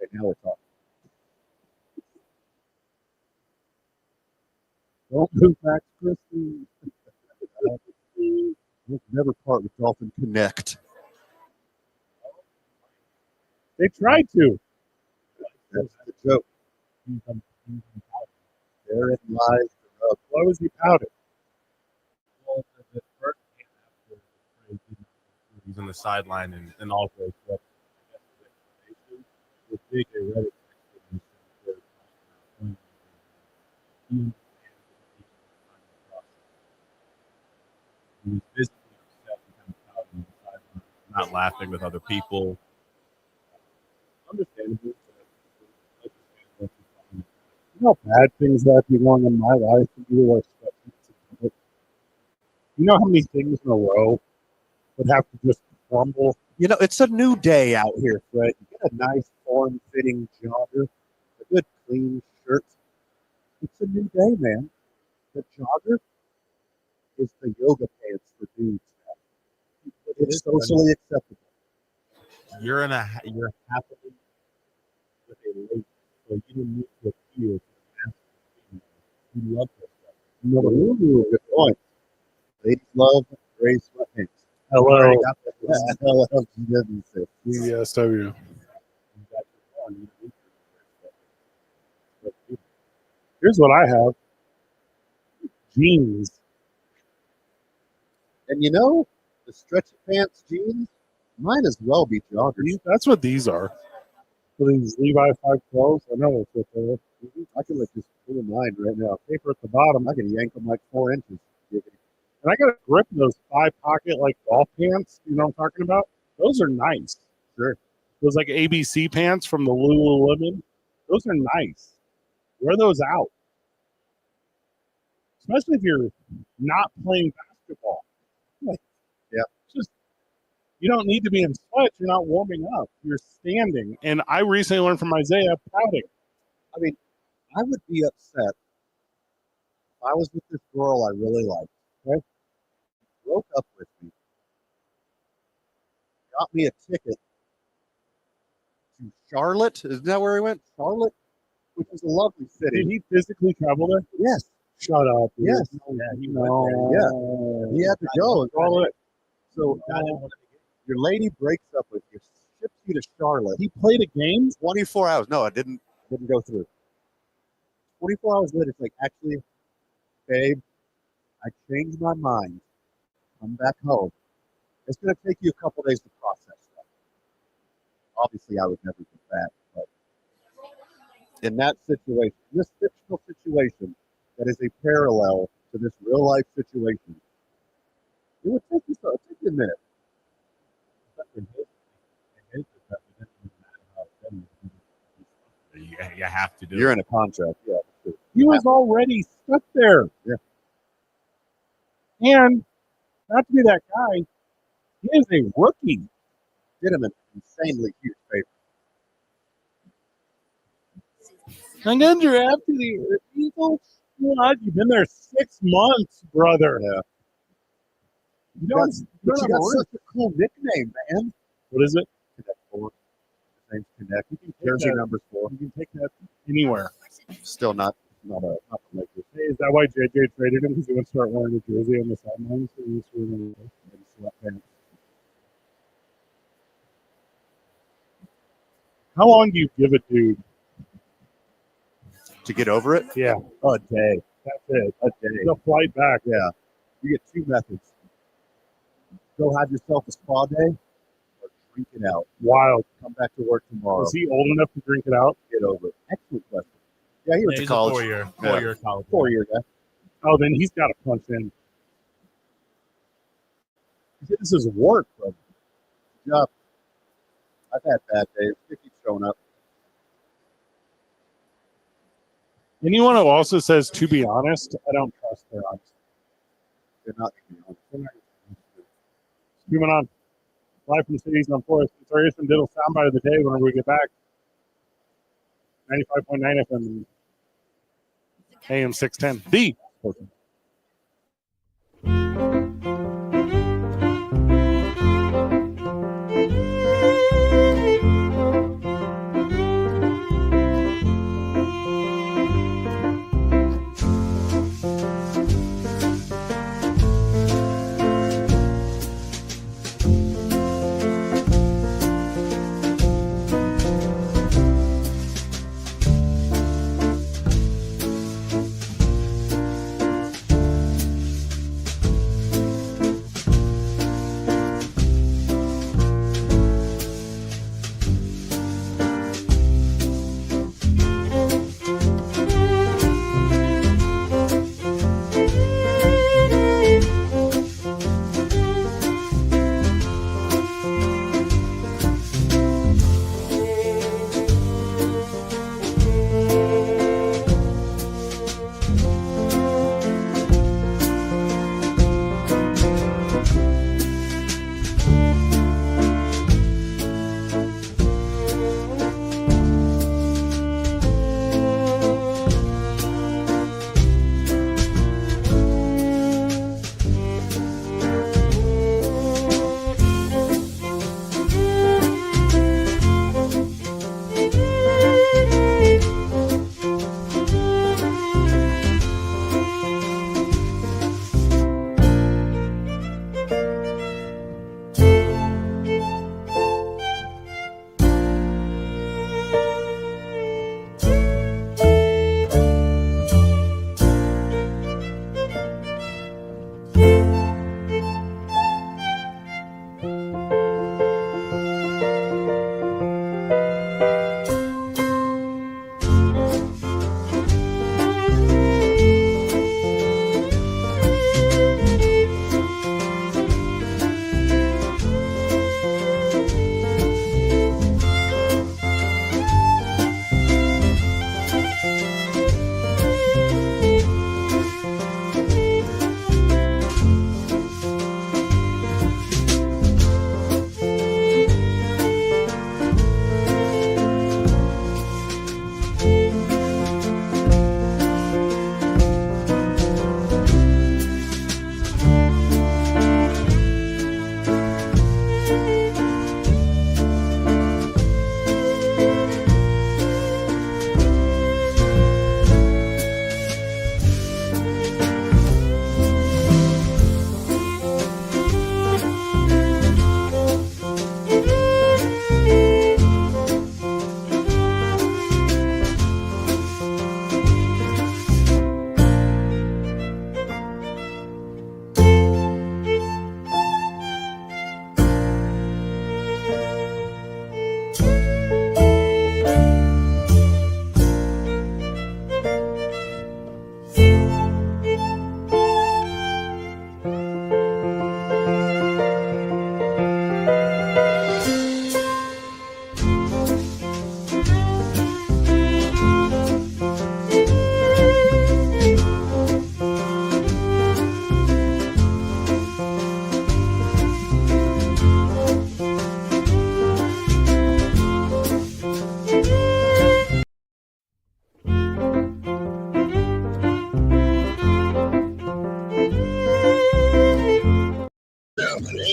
Okay, now we're talking. Don't move back, Christie. We'll never part with Dolphin Connect. They tried to. That's the joke. Therein lies the rub. Why was he pouting? He's on the sideline and also the big erratic he was physically upset and kind of pouting on the sideline, not laughing with other people. Understandable. You know how bad things that be going in my life and you were expecting to do it. You know how many things in a row would have to just crumble? You know, it's a new day out here, Fred. You get a nice, form-fitting jogger, a good, clean shirt. It's a new day, man. The jogger is the yoga pants for dudes now. It's socially acceptable. You're happily with a lady, so you don't need to appeal to the you love this stuff. Ooh, good point. Ladies love gray sweatpants. Hello. Hello, didn't say. CSW. Here's what I have. Jeans. And you know, the stretchy pants jeans might as well be joggers. That's what these are. So these Levi 512s. I know that's what they're. I can like just pull mine right now. Paper at the bottom. I can yank them like 4 inches. And I got a grip in those 5-pocket like golf pants. You know what I'm talking about? Those are nice. Sure. Those like ABC pants from the Lululemon. Those are nice. Wear those out. Especially if you're not playing basketball. Like, yeah. Just you don't need to be in sweats. You're not warming up. You're standing. And I recently learned from Isaiah pouting. I mean, I would be upset if I was with this girl I really liked. Okay? Broke up with me. Got me a ticket to Charlotte. Isn't that where he went? Charlotte? Which is a lovely city. Did he physically travel there? Yes. Shut up. Dude. Yes. Yeah, he No. went there. Yeah. He had to go. So your lady breaks up with you, ships you to Charlotte. He played a game? 24 hours. No, it didn't go through. 24 hours later, it's like, actually, babe, I changed my mind. Come back home. It's going to take you a couple days to process that. Obviously, I would never do that. But in that situation, this fictional situation that is a parallel to this real life situation, it would take you a minute. You have to do You're it. in a contract, yeah. He was already stuck there. Yeah. And not to be that guy, he is a rookie. Did him an insanely huge favor. And then you're after the Eagles. What? You've been there 6 months, brother. Yeah. You know, But you got such a cool nickname, man. what is it? Connect 4. His name's Connect. You can take Jersey that. number 4. You can take that anywhere. Still not the Lakers. Hey, is that why JJ traded him? Because he would start wearing a jersey on the sidelines? So he was wearing sweatpants. How long do you give a dude? To get over it? Yeah, A day. that's it. A day. The flight back. Yeah. You get two methods. Go have yourself a spa day or drink it out. Wild. Come back to work tomorrow. Is he old enough to drink it out? Get over it. Excellent question. Yeah, he went to He's college. a four-year college. 4-year guy. Oh, then he's got to punch in. He said, this is work, bro. Good job. I've had bad days. They keep showing up. Anyone who also says, to be honest, I don't trust their honesty. They're not going to be honest. Moving on. Live from Cities on Forest. It's our Ish and Diddle soundbite of the day whenever we get back. 95.9 FM. AM 610. The Sportsman.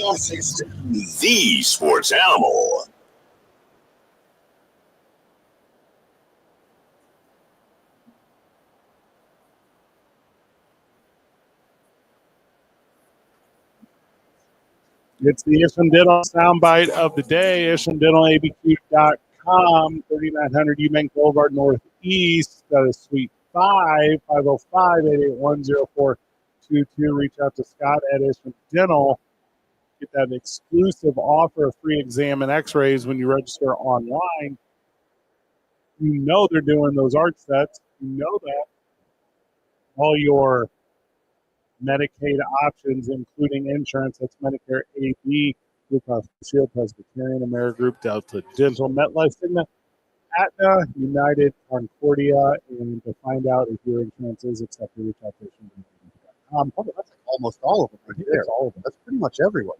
The sports animal. It's the Ish and Diddle soundbite of the day. ishanddiddleabq.com. Tom, 3900 Eubank Boulevard Northeast. Got a Suite 5, 505-881-0422. Reach out to Scott at Ishman Dental. Get that exclusive offer of free exam and x-rays when you register online. You know they're doing those arch sets. You know that. All your Medicaid options, including insurance, that's Medicare AB, Blue Cross Blue Shield, Presbyterian, AmeriGroup, Delta Dental, MetLife, Cigna, Aetna, United, Concordia, and to find out if your insurance is accepted, reach out to That's like almost all of them right there. All of them. That's pretty much everyone.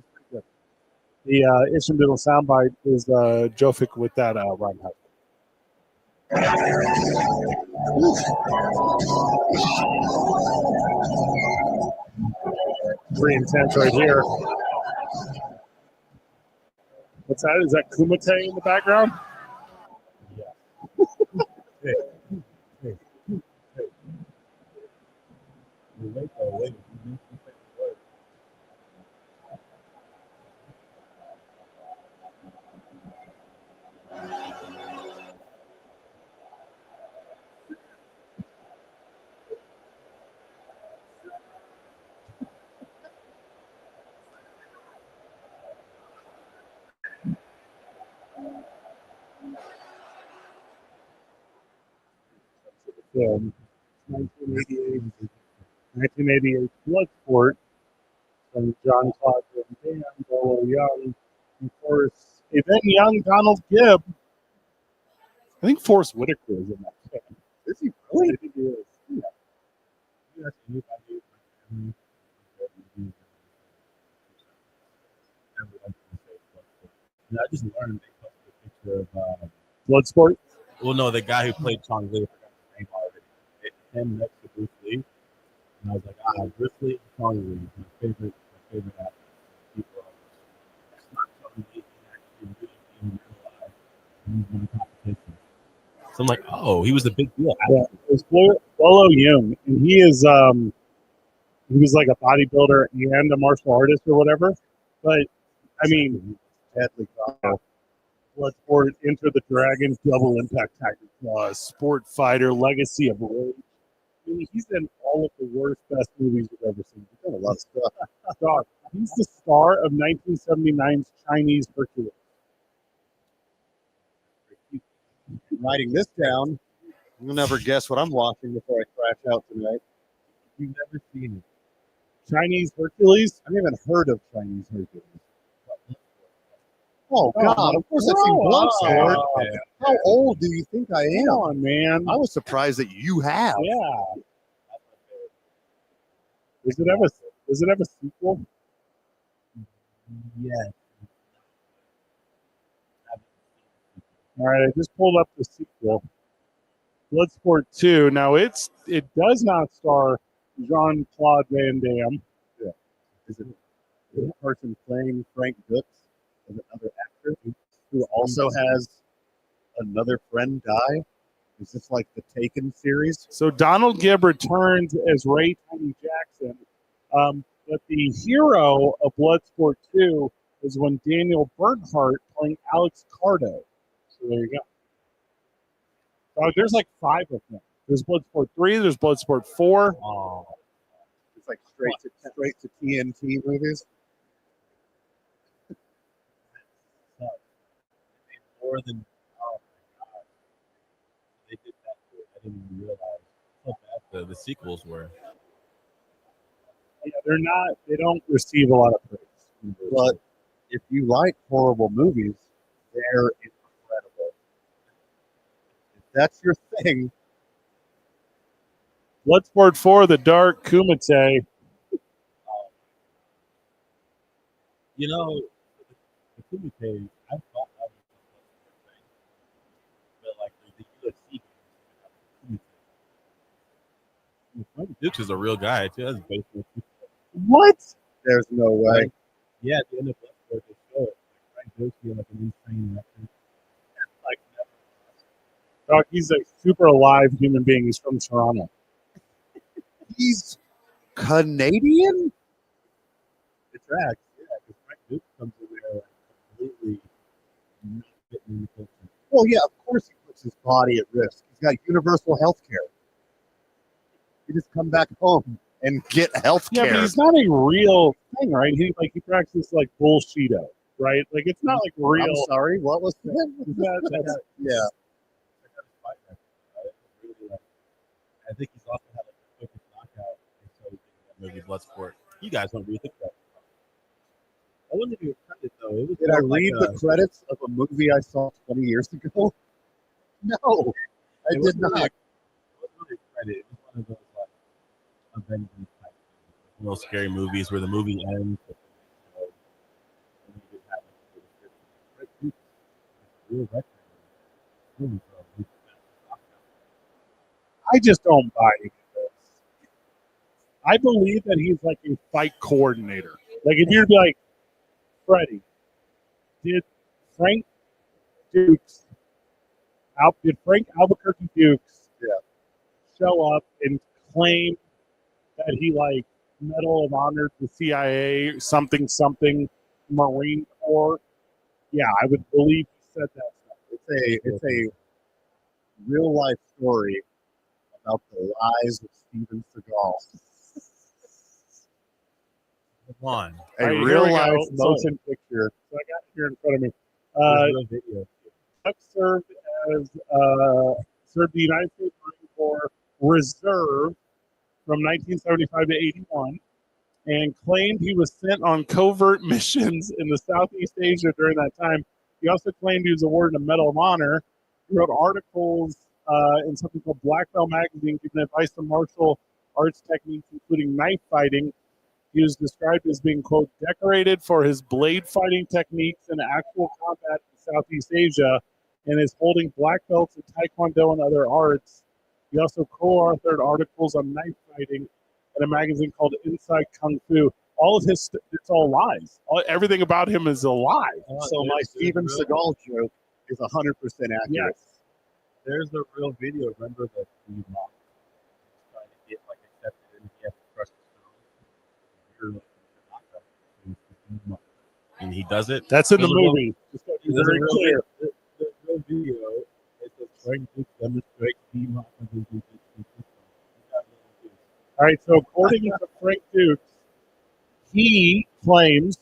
The Isham Dental soundbite is Jofic with that Ryan Hudson. Pretty intense right here. What's that? Is that Kumite in the background? Yeah. Hey. Wait. Film. 1988 Bloodsport from John Claude Van Damme, Bolo Young, and of course, then young Donald Gibb. I think Forrest Whitaker is in that film. Is he really? I think he is. Yeah. I just learned they posted a picture of Bloodsport? well, no, the guy who played Chong Li. I forgot his name already. Him next to Bruce Lee, and I was like, Bruce Lee, Chong Li, my favorite actor. People that's not Chong Li. He actually really in real life. He won competition. So I'm like, oh, he was a big deal. Yeah, it was Bolo Young, and he was like a bodybuilder and a martial artist or whatever. But I mean, Bloodsport, Enter the Dragon, Double Impact Tactics, Sport Fighter, Legacy of Rage. I mean, he's in all of the worst, best movies you've ever seen. He's done a lot of stuff. Dog, he's the star of 1979's Chinese Hercules. Writing this down, you'll never guess what I'm watching before I crash out tonight. You've never seen it. Chinese Hercules? I've never heard of Chinese Hercules. Oh, God, of course I've seen Bloodsport. How old do you think I am? Come on, man. I was surprised that you have. Yeah. Does it have a sequel? Yes. All right, I just pulled up the sequel. Bloodsport 2. Now it does not star Jean-Claude Van Damme. Yeah. Is it the person playing Frank Dux as another actor who also has another friend die? Is this like the Taken series? So Donald Gibb returns as Ray Tony Jackson. But the hero of Bloodsport 2 is when Daniel Bernhardt playing Alex Cardo. So there you go. There's like 5 of them. There's Bloodsport 3, there's Bloodsport 4. Oh. It's like straight to TNT movies. More than oh my god, they did that to it. I didn't even realize how bad the sequels were. Yeah, they don't receive a lot of praise. But if you like horrible movies, they're incredible. If that's your thing. Bloodsport 4, The Dark Kumite. You know, the Kumite, I thought that was the thing. But like the UFC Frank Dux is a real guy too. That's basically What? There's no way. Like, yeah, at the end of Bloodsport, they show it. Frank Dux being like an insane actor. Like, Dog, he's a super alive human being. He's from Toronto. He's Canadian? the tracks, yeah, because Frank Dux comes in there like completely not fitting in the culture. Well, yeah, of course he puts his body at risk. He's got universal health care. He just come back home. And get health Yeah, care. but he's not a real thing, right? He practices like bullshito, right? Like it's not like real. I'm sorry, what was that? Yeah. I think he's also had like the quickest knockout, and so he did that movie Bloodsport. You guys don't really think that. I wouldn't give you a credit though. It was Did I more read like the credits of a movie I saw 20 years ago? No, I did not. It wasn't really a credit. It was one of those like Avengers type things, real scary movies where the movie ends. But, and you just have like a real record movie from I just don't buy it. I believe that he's like a fight coordinator. Like if you're like Freddie, did Frank Dukes, did Frank Albuquerque Dukes show up and claim that he like Medal of Honor the CIA something Marine Corps? Yeah, I would believe he said that stuff. It's a real life story about the lies of Steven Seagal. One. A All right, here real we life go. Motion picture. So I got it here in front of me. real video. Chuck served the United States Marine Corps Reserve from 1975 to 81, and claimed he was sent on covert missions in the Southeast Asia during that time. He also claimed he was awarded a Medal of Honor. He wrote articles in something called Black Belt Magazine, giving advice on martial arts techniques, including knife fighting. He was described as being, quote, decorated for his blade fighting techniques in actual combat in Southeast Asia, and is holding black belts in Taekwondo and other arts. He also co-authored articles on knife fighting in a magazine called Inside Kung Fu. All of his, it's all lies. Everything about him is a lie. So my Steven Seagal joke is 100% accurate. Yes. There's a real video. Remember that he mocked trying to get like accepted, and he has to crush the stone. And he does it. That's in the There's a real- movie. Just gotta be There's a very real clear. there's a real video. It's a trying to demonstrate the mock. All right, so according to Frank Dukes, he claims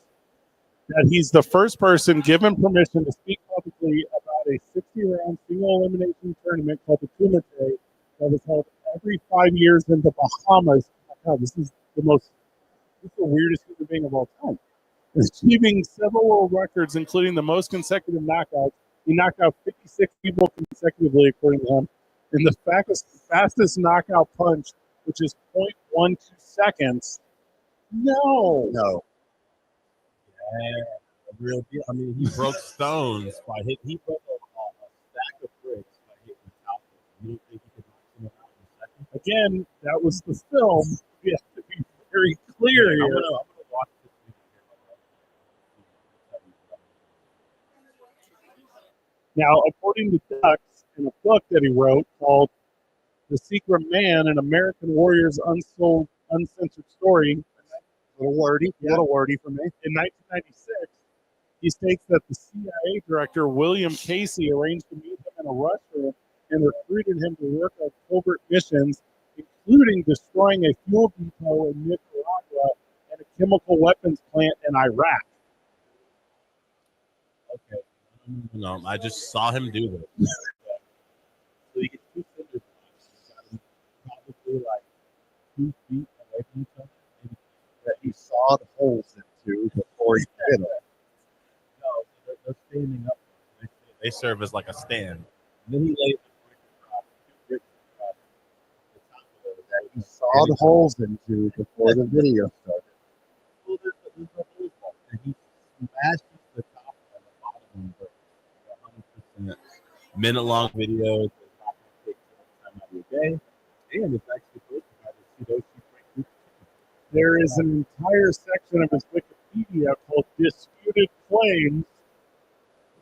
that he's the first person given permission to speak publicly about a 60-round single elimination tournament called the Kumite that was held every 5 years in the Bahamas. Oh my God, this is the weirdest human being of all time. Achieving several world records, including the most consecutive knockouts. He knocked out 56 people consecutively, according to him, in the fastest knockout punch, which is 0.12 seconds. No. Yeah, a real deal. I mean, he broke stones by hitting. He broke a stack of bricks by hitting the top. You don't think he could knock someone out in a second? Again, that was the film. We have to be very clear I'm here. gonna watch this video. Now, according to Dux, in a book that he wrote called The Secret Man, an American Warrior's Uncensored Story, Little wordy for me. in 1996, he states that the CIA director, William Casey, arranged to meet him in a Russia and recruited him to work on covert missions, including destroying a fuel depot in Nicaragua and a chemical weapons plant in Iraq. Okay. No, I just saw him do this. So you get two fingers. Probably like 2 feet away from each other. That he saw the holes into before he hit them. No, they're standing up. They serve as like a stand. And then he laid the brick across, 2 bricks across the top of it. That he saw the holes into before the video started. Well, there's a hole part, and he smashes the top and the bottom of the 100%. Minute-long video. It's not going to take too much time out of your day. And it's actually good to see those two break. There is an entire section of his Wikipedia called Disputed Claims,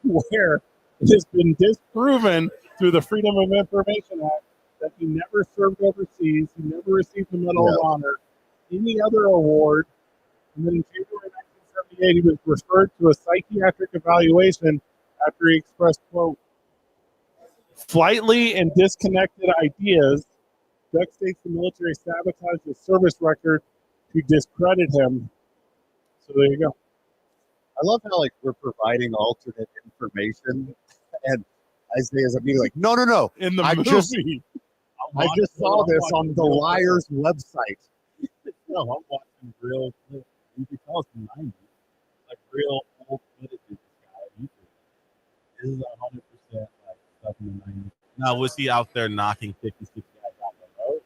where it has been disproven through the Freedom of Information Act that he never served overseas, he never received the Medal of Honor, any other award. And then in January 1978, he was referred to a psychiatric evaluation after he expressed, quote, Flightly and disconnected ideas. Duck states the military sabotaged his service record to discredit him. So there you go. I love how like we're providing alternate information, and Isaiah's immediately like, no. In the I movie. I just saw this on the Liar's website. No, I'm watching real. You can tell it's the 90s. Like real old footage of this guy. This is 100% like stuff in the 90s. Now, was he out there knocking 56 guys out the road?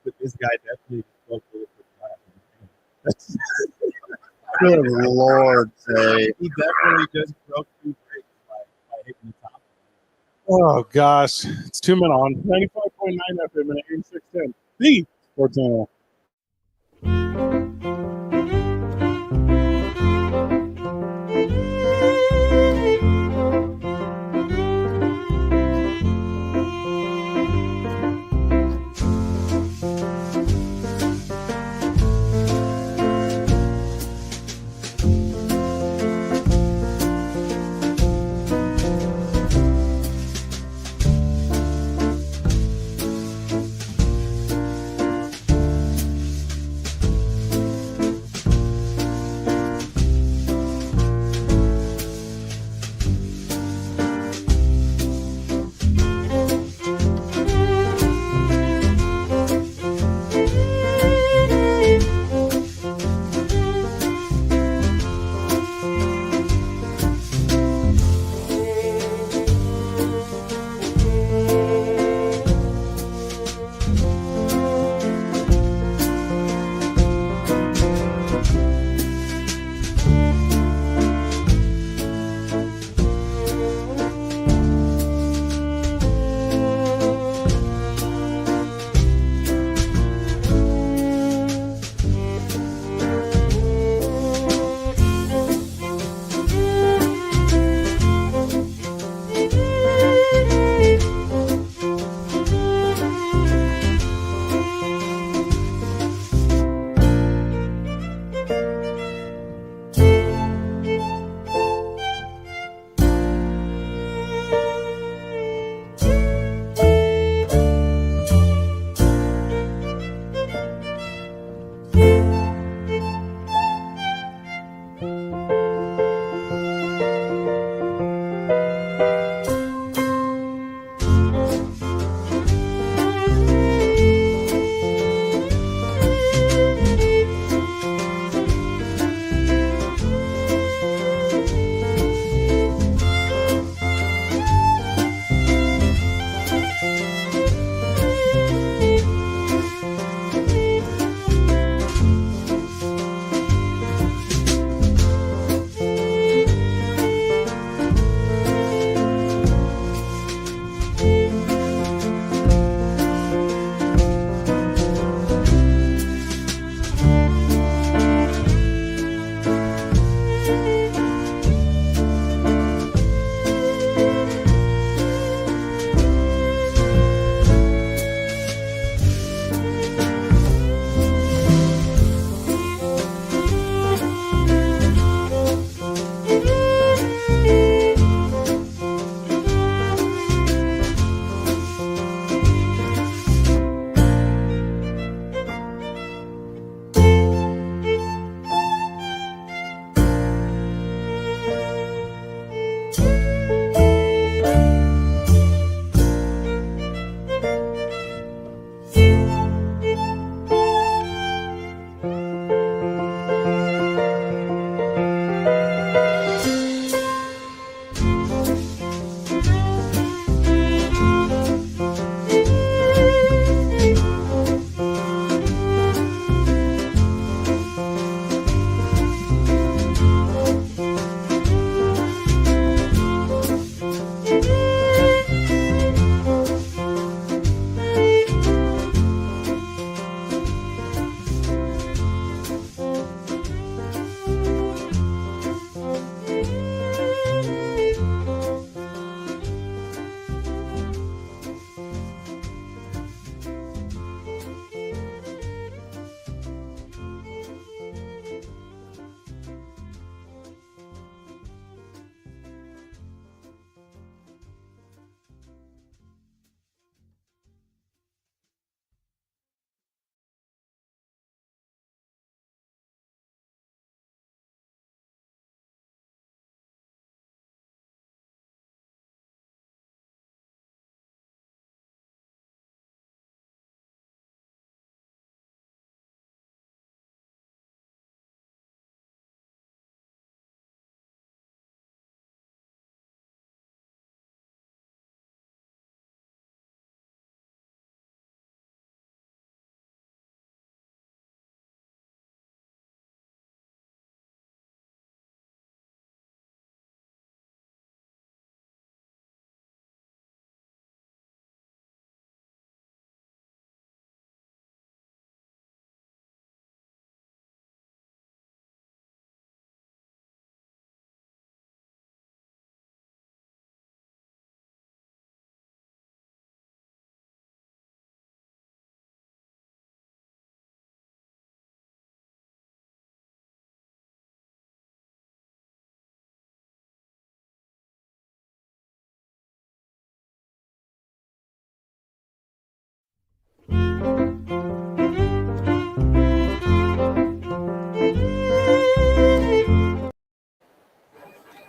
But this guy definitely spoke to it for class. Good Lord, say. He definitely just broke through brakes by hitting the top. Oh, gosh. It's 2 men on. 95.9 FM and AM 610. The Sports Animal.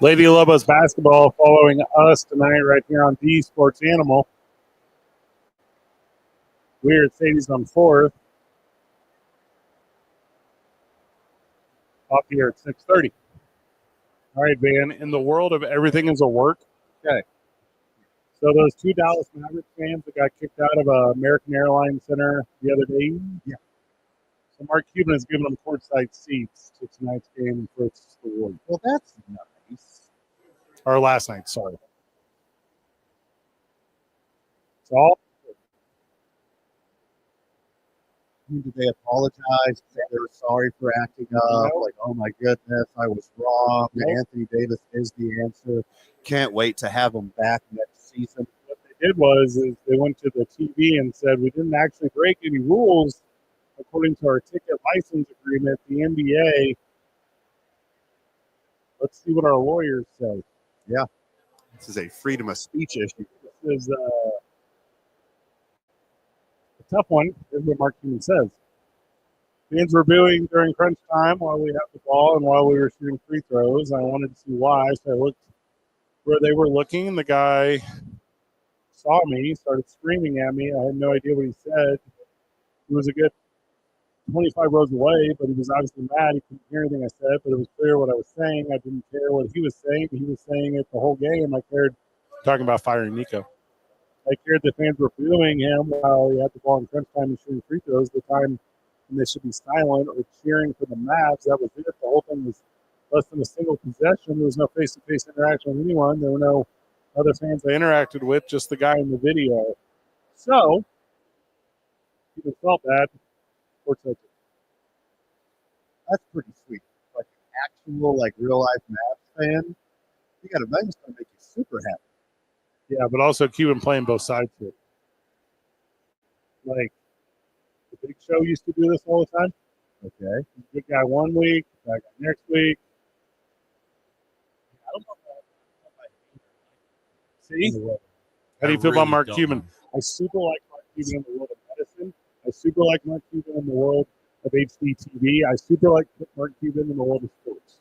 Lady Lobos basketball following us tonight right here on the Sports Animal. We're at Sadie's on 4th. Off here at 6:30. All right, Van. In the world of everything is a work. Okay. So those 2 Dallas Mavericks fans that got kicked out of American Airlines Center the other day. Yeah. So Mark Cuban has given them courtside seats to tonight's game for its award. Well, that's nice. Or last night, sorry. So all Did they apologize? Say they were sorry for acting up? No. Like, oh my goodness, I was wrong. Nope. Anthony Davis is the answer. Can't wait to have him back next season. what they did was is they went to the TV and said we didn't actually break any rules according to our ticket license agreement. The NBA. Let's see what our lawyers say. This is a freedom of speech issue. This is a tough one. Here's what Mark Cuban says. Fans were booing during crunch time while we had the ball and while we were shooting free throws. I wanted to see why, so I looked where they were looking. The guy saw me, started screaming at me. I had no idea what he said. He was a good 25 rows away, but he was obviously mad. He couldn't hear anything I said, but it was clear what I was saying. I didn't care what he was saying. He was saying it the whole game. I cared. Talking about firing Nico. I cared the fans were booing him while he had the ball in crunch time and shooting free throws. The time when they should be silent or cheering for the Mavs. That was it. The whole thing was less than a single possession. There was no face-to-face interaction with anyone. There were no other fans I interacted with, just the guy in the video. So, people felt bad. That's pretty sweet. Like an actual, like real life Mavs fan. You got a Vegas to make you super happy. Yeah, but also Cuban playing both sides here. Like, the Big Show used to do this all the time. Okay. Good guy one week, bad guy next week. I don't know See? if How do you I feel about really Mark don't Cuban? know. I super like Mark Cuban in the world of medicine. I super like Mark Cuban in the world of HD TV. I super like Mark Cuban in the world of sports.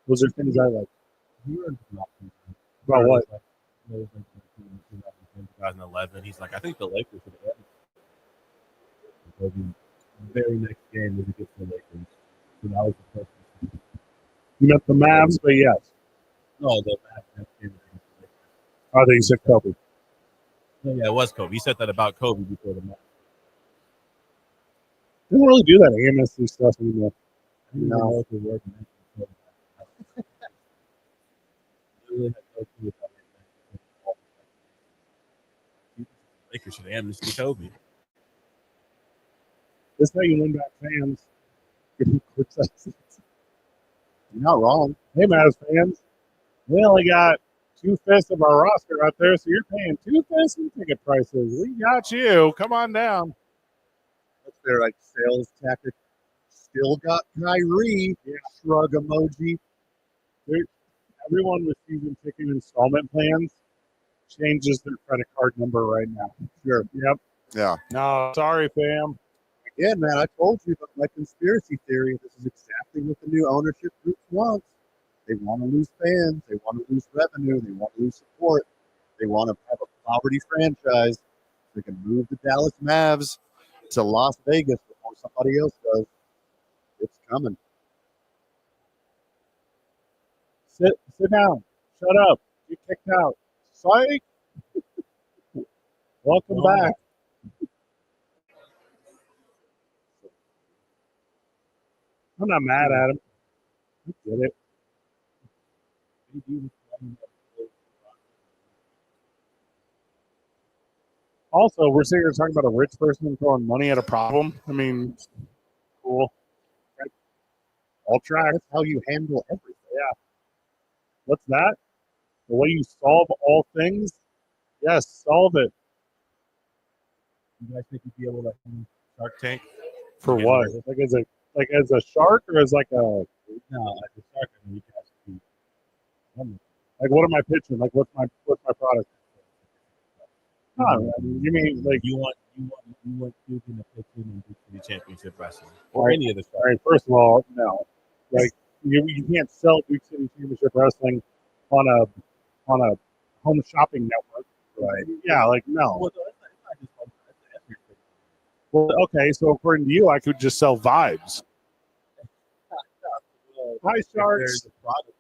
Those are things I like. About what? It was like 2011. He's like, I think the Lakers should have. The very next game was against the Lakers. So that was the first one. You meant the Mavs, but yes. No, the next game was against the Lakers. I think you said Kobe. No, yeah, it was Kobe. He said that about Kobe before the match. They don't really do that AMSC stuff anymore. I didn't know if it worked. Really had no clue about it. Lakers should amnesty Kobe. This is how you win back fans. You're not wrong. Hey, Mavs fans, we only got 2/5 of our roster out there, so you're paying 2/5 in ticket prices. We got you. Come on down. That's their like sales tactic. Still got Kyrie. Yeah. Shrug emoji. Everyone with season ticket installment plans changes their credit card number right now. Sure. Yep. Yeah. No, sorry, fam. Again, man, I told you about my conspiracy theory. This is exactly what the new ownership group wants. They want to lose fans. They want to lose revenue. They want to lose support. They want to have a poverty franchise. They can move the Dallas Mavs to Las Vegas before somebody else does. It's coming. Sit down. Shut up. Get kicked out. Psych. Welcome back. I'm not mad at him. I get it. Also, we're sitting here talking about a rich person throwing money at a problem. I mean, cool. I'll try. That's how you handle everything. Yeah. What's that? The way you solve all things? Yes, solve it. You guys think you'd be able to Shark Tank? For Yeah, what? Like as a shark or as like a No, as a shark, I mean, you guys could be. like what am I pitching? Like what's my product? No, you mean like You want Cuban to pitch in and do the championship wrestling or Right. any of the all right, first of all, no. Like you can't sell Duke City Championship Wrestling on a home shopping network. Right. Yeah, like no. Well, it's not just one. That's everything. Well, okay, so according to you, I could just sell vibes. Hi, If Sharks. there's a product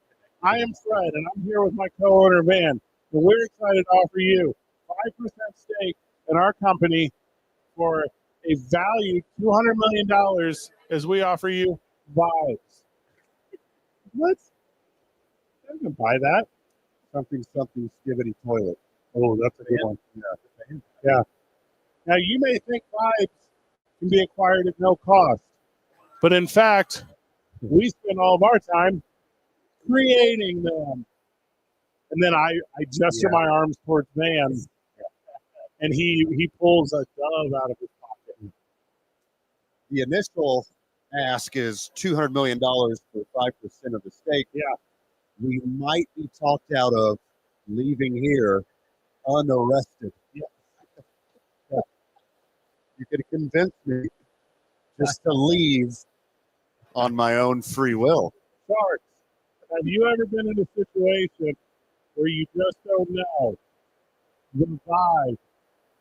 I am Fred, and I'm here with my co-owner Van. And we're excited to offer you 5% stake in our company for a value $200 million as we offer you vibes. What? I can buy that. Something skivvy toilet. Oh, that's a good one. Yeah. Now, you may think vibes can be acquired at no cost, but in fact, we spend all of our time creating them. And then I gesture my arms towards Van, and he pulls a dove out of his pocket. The initial ask is $200 million for 5% of the stake. Yeah. We might be talked out of leaving here unarrested. Yeah. You could convince me just to leave on my own free will. Sharks, have you ever been in a situation where you just don't know? The vibe.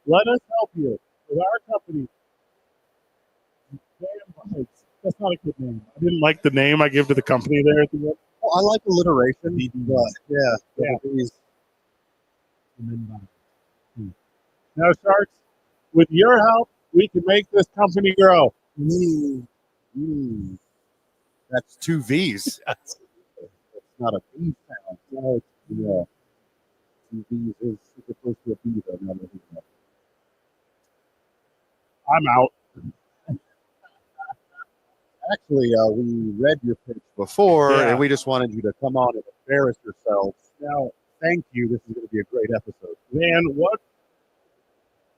Let us help you with our company. Damn Vibes. That's not a good name. I didn't like the name I gave to the company there at the end. Well, I like alliteration, but yeah. Now, Sharks, with your help, we can make this company grow. That's two V's. Yes. It's not a V sound. No, it's, two V's is supposed to be the number. I'm out. Actually, we read your pitch before, Yeah. and we just wanted you to come on and embarrass yourselves. Now, thank you. This is going to be a great episode. Van,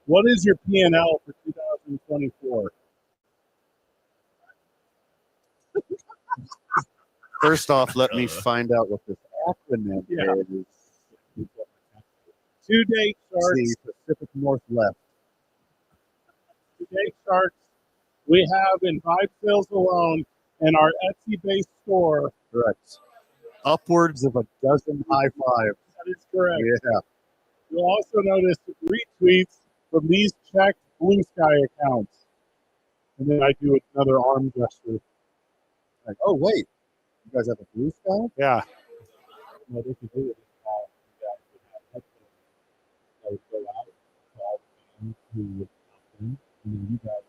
what is your P&L for 2024? First off, let me find out what this acronym is. To date, Sharks. The Pacific Northwest. To date, Sharks, we have in vibe sales alone in our Etsy-based store. Correct. Upwards of a dozen high fives. That is correct. Yeah. You'll also notice retweets from these checked Blue Sky accounts. And then I do another arm gesture. Like, oh, wait. You guys have a Blue Sky? Yeah. What they could do is you guys would have headphones that would go out to all the fans who would come in, and then you guys would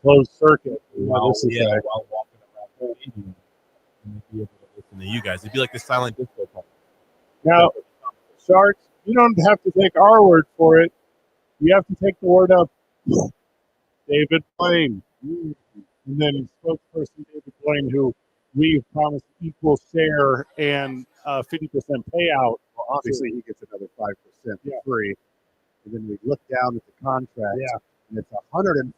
Closed circuit. while, This is while walking around the stadium, and they'd be able to listen to you guys. It'd be like the silent disco party. Now, Sharks, you don't have to take our word for it. You have to take the word of David Blaine. And then spokesperson David Blaine, who we've promised equal share and 50% payout. Well, obviously, he gets another 5% for free. And then we look down at the contract, and it's 105%.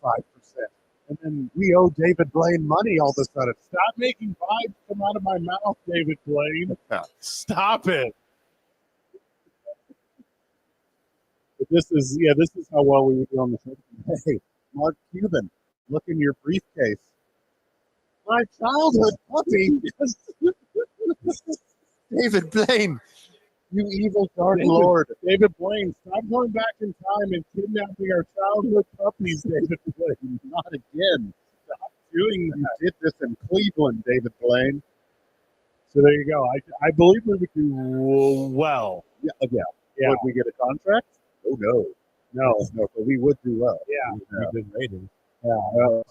And then we owe David Blaine money all of a sudden. Stop making vibes come out of my mouth, David Blaine. Stop it. But this is how well we would do on the show. Hey, Mark Cuban, look in your briefcase. My childhood puppy. David Blaine, you evil dark lord. David Blaine, stop going back in time and kidnapping our childhood puppies, David Blaine. Not again. Stop doing that. You did this in Cleveland, David Blaine. So there you go. I believe we would do well. Yeah. Yeah. Would we get a contract? Oh, no, but we would do well. Yeah. We've been rated. Yeah.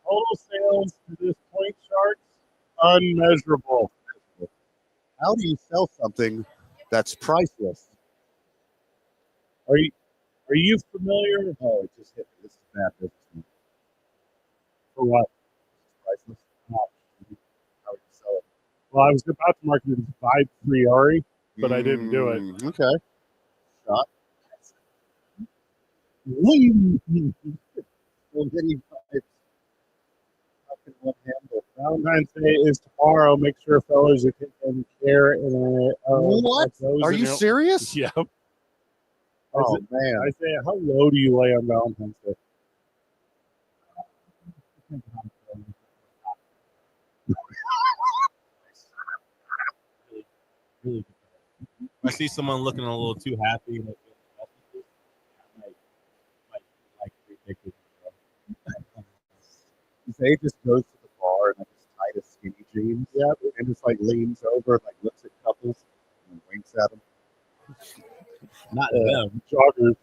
Total sales to this point, Sharks, unmeasurable. How do you sell something that's priceless? Are you familiar? Oh, it just hit me. This is bad business. For what? Priceless. How would you sell it? Well, I was about to market it as Vibe Priori, but I didn't do it. Okay. Shot. So many vibes. How can one handle? Valentine's Day is tomorrow. Make sure fellas are taking care. What? Are you serious? Yeah. Oh, man. Isaiah, how low do you lay on Valentine's Day? really depends. If I see someone looking a little too happy and I feel messages, I might like ridiculous. Zay just goes to the bar and just tight his skinny jeans. Yeah, and just like leans over and like looks at couples and winks at them. Not them. Joggers.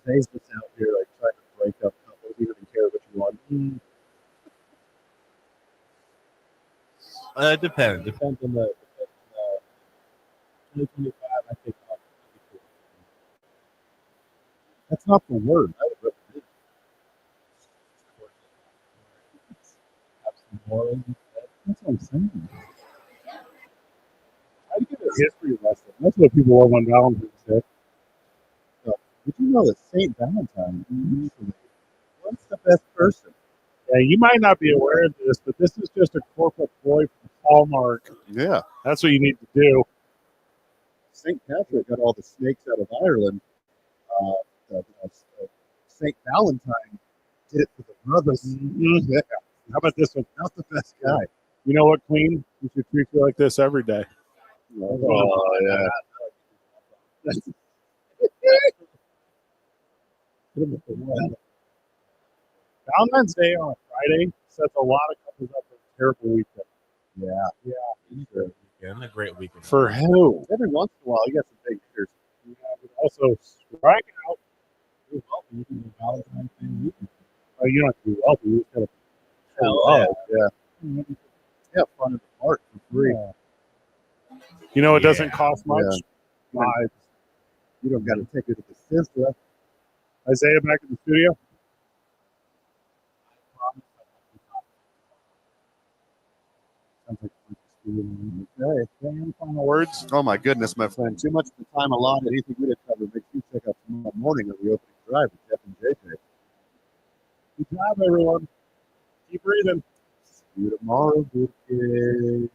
Zay's just out here like trying to break up couples. He doesn't care which one. It depends. Depends on the 2025. I think That's not the word. That would have some morals. That's what I'm saying. I get a history lesson. That's what people love on Valentine's Day. Did you know that St. Valentine usually was the best person? Yeah, you might not be aware of this, but this is just a corporate ploy from Hallmark. Yeah. That's what you need to do. St. Patrick got all the snakes out of Ireland. St. Valentine did it for the brothers. Mm-hmm. Yeah, How about this one? not the best guy. You know what, Queen? We should treat you like this every day. Oh, yeah. Valentine's Day on a Friday sets a lot of couples up for a terrible weekend. Yeah. Sure. Yeah, a great weekend. For who? Every once in a while, you got some big hitters. Yeah, but also strike out. You're welcome. You can do Valentine's Day weekend. Oh, you don't have to be wealthy. You just gotta Yeah, fun at the park for free. Yeah. You know, it doesn't cost much. Yeah. You don't got to take it to the sister. Isaiah back in the studio. Sounds like Any final words? oh my goodness, my friend. Too much of the time allotted. Anything we didn't cover makes you check out tomorrow morning on the opening drive with Jeff and JJ. Good job, everyone. Keep breathing. See you tomorrow, good kids.